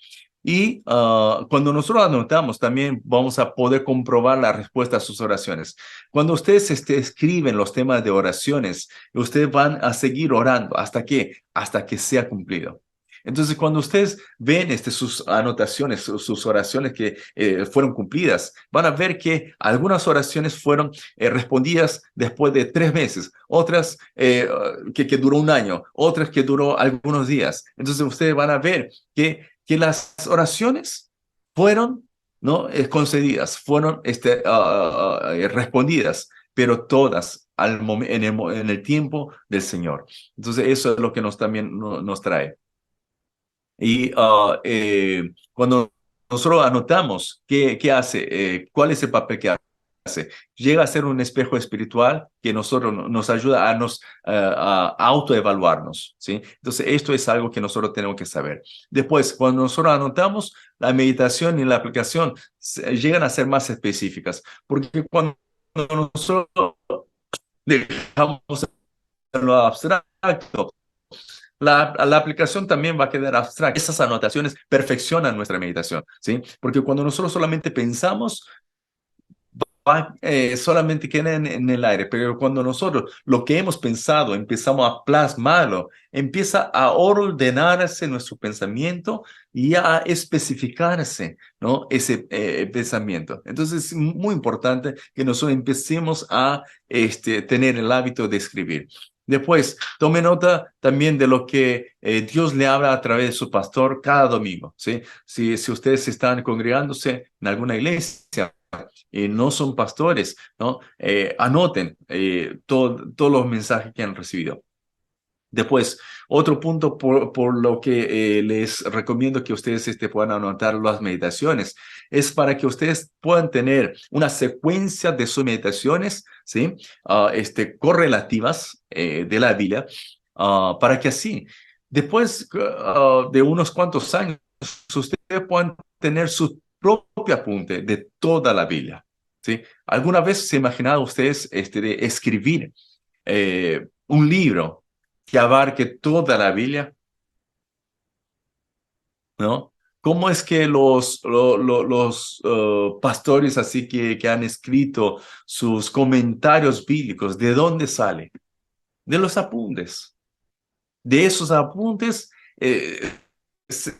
Y cuando nosotros anotamos, también vamos a poder comprobar la respuesta a sus oraciones. Cuando ustedes escriben los temas de oraciones, ustedes van a seguir orando. ¿Hasta qué? Hasta que sea cumplido. Entonces, cuando ustedes ven sus anotaciones, sus oraciones que fueron cumplidas, van a ver que algunas oraciones fueron respondidas después de 3 meses, otras que duró un año, otras que duró algunos días. Entonces, ustedes van a ver que que las oraciones fueron, ¿no? Concedidas, fueron respondidas, pero todas en el tiempo del Señor. Entonces eso es lo que también nos trae. Y cuando nosotros anotamos qué hace, cuál es el papel que hace, llega a ser un espejo espiritual que nos ayuda a autoevaluarnos, ¿sí? Entonces, esto es algo que nosotros tenemos que saber. Después, cuando nosotros anotamos, la meditación y la aplicación llegan a ser más específicas, porque cuando nosotros dejamos en lo abstracto, la aplicación también va a quedar abstracta. Esas anotaciones perfeccionan nuestra meditación, ¿sí? Porque cuando nosotros solamente pensamos, solamente queda en el aire, pero cuando nosotros lo que hemos pensado empezamos a plasmarlo, empieza a ordenarse nuestro pensamiento y a especificarse, ¿no? Ese pensamiento. Entonces es muy importante que nosotros empecemos a tener el hábito de escribir. Después, tome nota también de lo que Dios le habla a través de su pastor cada domingo, ¿sí? Si ustedes están congregándose en alguna iglesia, no son pastores, ¿no? Anoten todos los mensajes que han recibido. Después, otro punto por lo que les recomiendo que ustedes puedan anotar las meditaciones es para que ustedes puedan tener una secuencia de sus meditaciones, ¿sí? Correlativas de la Biblia, para que así, después de unos cuantos años, ustedes puedan tener su propio apunte de toda la Biblia, ¿sí? ¿Alguna vez se han imaginado ustedes de escribir un libro que abarque toda la Biblia, ¿no? ¿Cómo es que los pastores así que han escrito sus comentarios bíblicos, de dónde sale? De los apuntes. De esos apuntes se-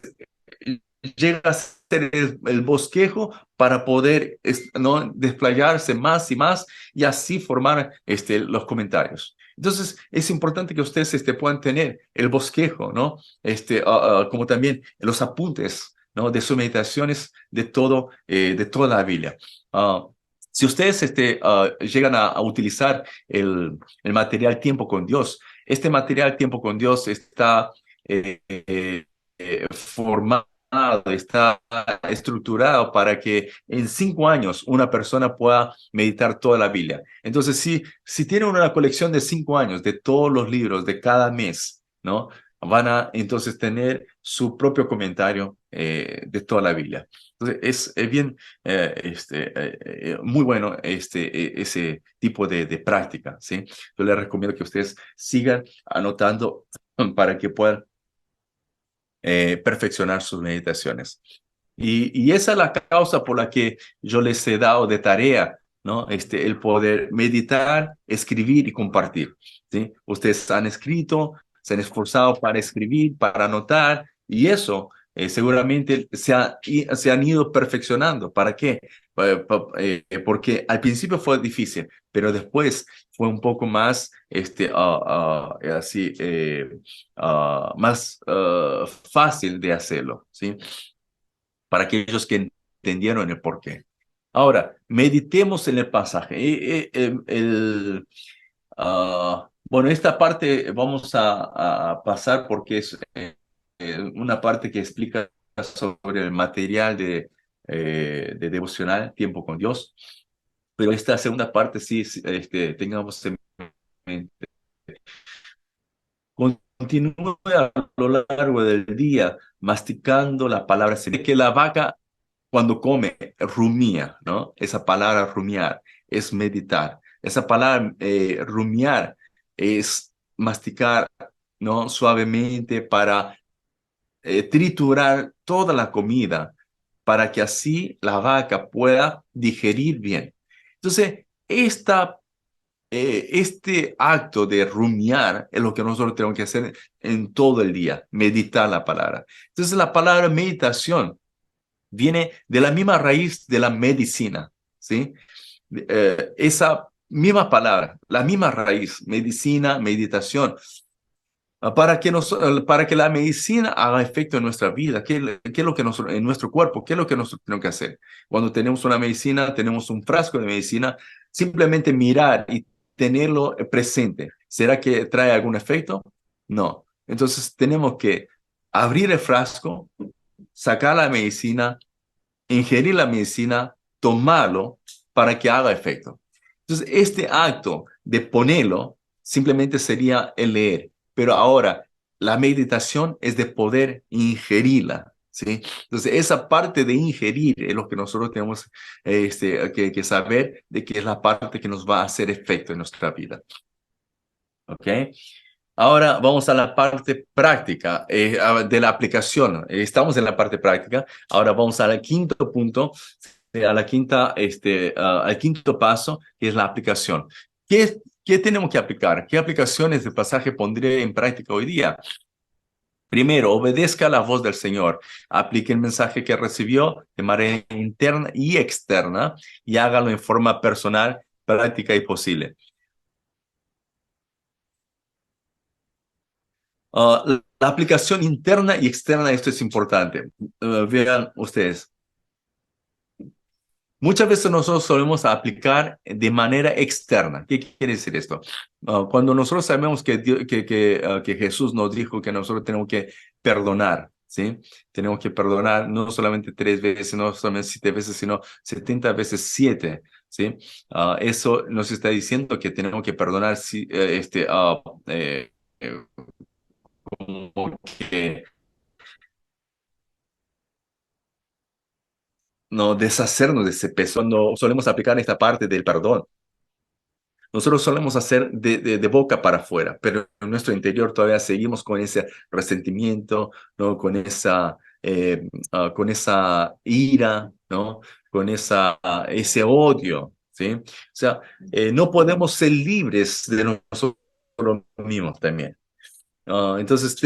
llega a ser el bosquejo para poder, ¿no? Desplayarse más y más y así formar los comentarios. Entonces, es importante que ustedes puedan tener el bosquejo, ¿no? Como también los apuntes, ¿no? De sus meditaciones de toda la Biblia. Ah, si ustedes llegan a utilizar el material Tiempo con Dios, este material Tiempo con Dios está formado, está estructurado para que en 5 años una persona pueda meditar toda la Biblia. Entonces, si tienen una colección de 5 años de todos los libros de cada mes, ¿no? Van a entonces tener su propio comentario de toda la Biblia. Entonces, es bien, muy bueno ese tipo de práctica, ¿sí? Yo les recomiendo que ustedes sigan anotando para que puedan perfeccionar sus meditaciones. Y esa es la causa por la que yo les he dado de tarea, ¿no? El poder meditar, escribir y compartir, ¿sí? Ustedes han escrito, se han esforzado para escribir, para anotar, y eso seguramente se han ido perfeccionando. ¿Para qué? Porque al principio fue difícil, pero después fue un poco más, así, más fácil de hacerlo, ¿sí? Para aquellos que entendieron el porqué. Ahora, meditemos en el pasaje. Bueno, esta parte vamos a pasar porque es una parte que explica sobre el material de devocional, Tiempo con Dios, pero esta segunda parte sí, tengamos en mente. Continúe a lo largo del día masticando la palabra Señor. Que la vaca cuando come rumía, ¿no? Esa palabra rumiar es meditar. Esa palabra rumiar es masticar, ¿no? Suavemente para triturar toda la comida para que así la vaca pueda digerir bien. Entonces, este acto de rumiar es lo que nosotros tenemos que hacer en todo el día, meditar la palabra. Entonces, la palabra meditación viene de la misma raíz de la medicina, ¿sí? Esa misma palabra, la misma raíz, medicina, meditación, para que la medicina haga efecto en nuestra vida. ¿Qué es lo que en nuestro cuerpo? ¿Qué es lo que nosotros tenemos que hacer? Cuando tenemos una medicina, tenemos un frasco de medicina, simplemente mirar y tenerlo presente. ¿Será que trae algún efecto? No. Entonces tenemos que abrir el frasco, sacar la medicina, ingerir la medicina, tomarlo para que haga efecto. Entonces, este acto de ponerlo simplemente sería el leer, pero ahora la meditación es de poder ingerirla, ¿sí? Entonces, esa parte de ingerir es lo que nosotros tenemos que saber de que es la parte que nos va a hacer efecto en nuestra vida, ¿ok? Ahora vamos a la parte práctica de la aplicación. Estamos en la parte práctica. Ahora vamos al quinto punto, a la quinta, al quinto paso, que es la aplicación. ¿Qué tenemos que aplicar? ¿Qué aplicaciones de pasaje pondré en práctica hoy día? Primero, obedezca la voz del Señor. Aplique el mensaje que recibió de manera interna y externa y hágalo en forma personal, práctica y posible. La aplicación interna y externa, esto es importante. Vean ustedes, muchas veces nosotros solemos aplicar de manera externa. ¿Qué quiere decir esto? Cuando nosotros sabemos que Jesús nos dijo que nosotros tenemos que perdonar, ¿sí? Tenemos que perdonar no solamente 3 veces, no solamente 7 veces, sino 70 veces 7, ¿sí? Eso nos está diciendo que tenemos que perdonar como que no deshacernos de ese peso. Cuando solemos aplicar esta parte del perdón, nosotros solemos hacer de boca para afuera, pero en nuestro interior todavía seguimos con ese resentimiento, ¿no? Con esa ira, ¿no? Con ese odio, ¿sí? O sea, no podemos ser libres de nosotros mismos también. Entonces,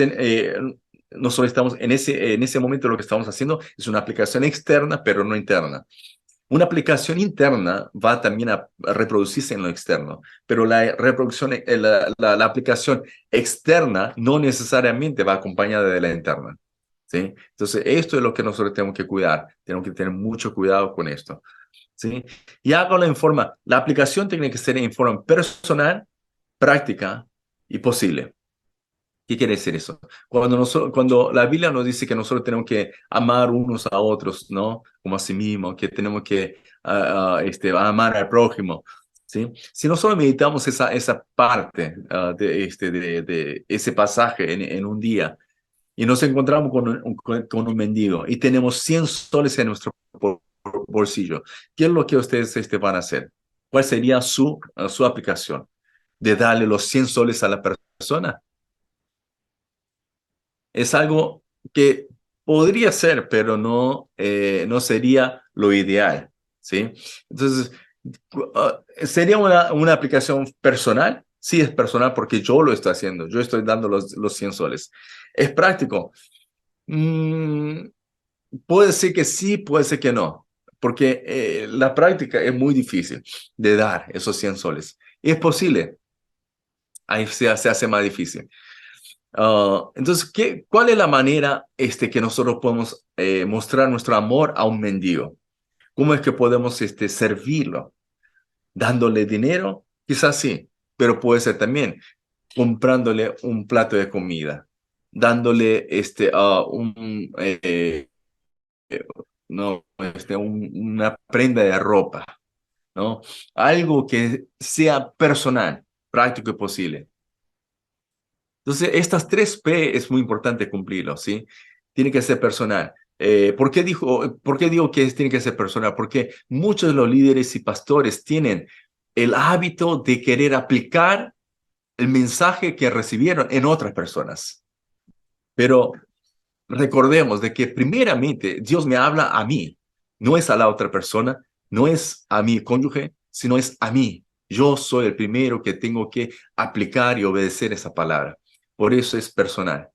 nosotros estamos en ese momento lo que estamos haciendo es una aplicación externa, pero no interna. Una aplicación interna va también a reproducirse en lo externo, pero la reproducción, la aplicación externa no necesariamente va acompañada de la interna, ¿sí? Entonces, esto es lo que nosotros tenemos que cuidar, tenemos que tener mucho cuidado con esto, ¿sí? Y hágalo la aplicación tiene que ser en forma personal, práctica y posible. ¿Qué quiere decir eso? Cuando la Biblia nos dice que nosotros tenemos que amar unos a otros, ¿no? Como a sí mismos, que tenemos que amar al prójimo, ¿sí? Si nosotros meditamos esa parte de ese pasaje en un día y nos encontramos con un mendigo y tenemos 100 soles en nuestro bolsillo, ¿qué es lo que ustedes van a hacer? ¿Cuál sería su aplicación? ¿De darle los 100 soles a la persona? Es algo que podría ser, pero no sería lo ideal, ¿sí? Entonces, ¿sería una aplicación personal? Sí, es personal porque yo lo estoy haciendo, yo estoy dando los 100 soles. ¿Es práctico? Mm, puede ser que sí, puede ser que no, porque la práctica es muy difícil de dar esos 100 soles. Y es posible, ahí se hace más difícil. Entonces, ¿cuál es la manera que nosotros podemos mostrar nuestro amor a un mendigo? ¿Cómo es que podemos servirlo? ¿Dándole dinero? Quizás sí, pero puede ser también comprándole un plato de comida, dándole no, una prenda de ropa, ¿no? Algo que sea personal, práctico y posible. Entonces, estas 3 P es muy importante cumplirlo, ¿sí? Tiene que ser personal. ¿Por qué digo que tiene que ser personal? Porque muchos de los líderes y pastores tienen el hábito de querer aplicar el mensaje que recibieron en otras personas. Pero recordemos de que primeramente Dios me habla a mí, no es a la otra persona, no es a mi cónyuge, sino es a mí. Yo soy el primero que tengo que aplicar y obedecer esa palabra. Por eso es personal.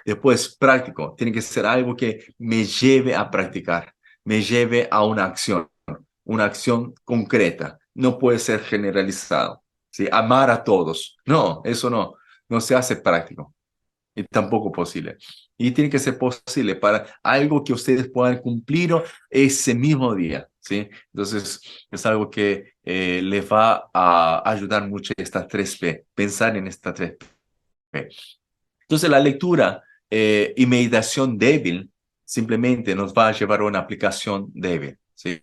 Después, práctico. Tiene que ser algo que me lleve a practicar, me lleve a una acción concreta. No puede ser generalizado. ¿Sí? Amar a todos. No, eso no se hace práctico. y tampoco posible. Y tiene que ser posible para algo que ustedes puedan cumplir ese mismo día, ¿sí? Entonces, es algo que les va a ayudar mucho estas 3P, pensar en estas 3P. Entonces, la lectura y meditación débil simplemente nos va a llevar a una aplicación débil, ¿sí?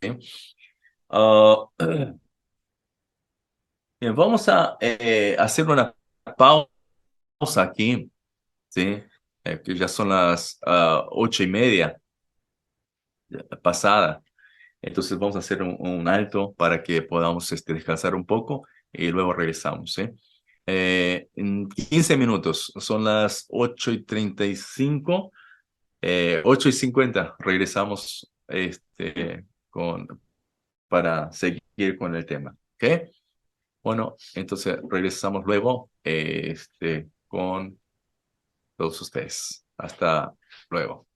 Ah, bien, vamos a hacer una pausa aquí, ¿sí? Que ya son las 8:30 pasada. Entonces vamos a hacer un alto para que podamos descansar un poco y luego regresamos, ¿sí? En 15 minutos, son las 8:35, 8:50, regresamos para seguir con el tema, ¿ok? Bueno, entonces regresamos luego con todos ustedes. Hasta luego.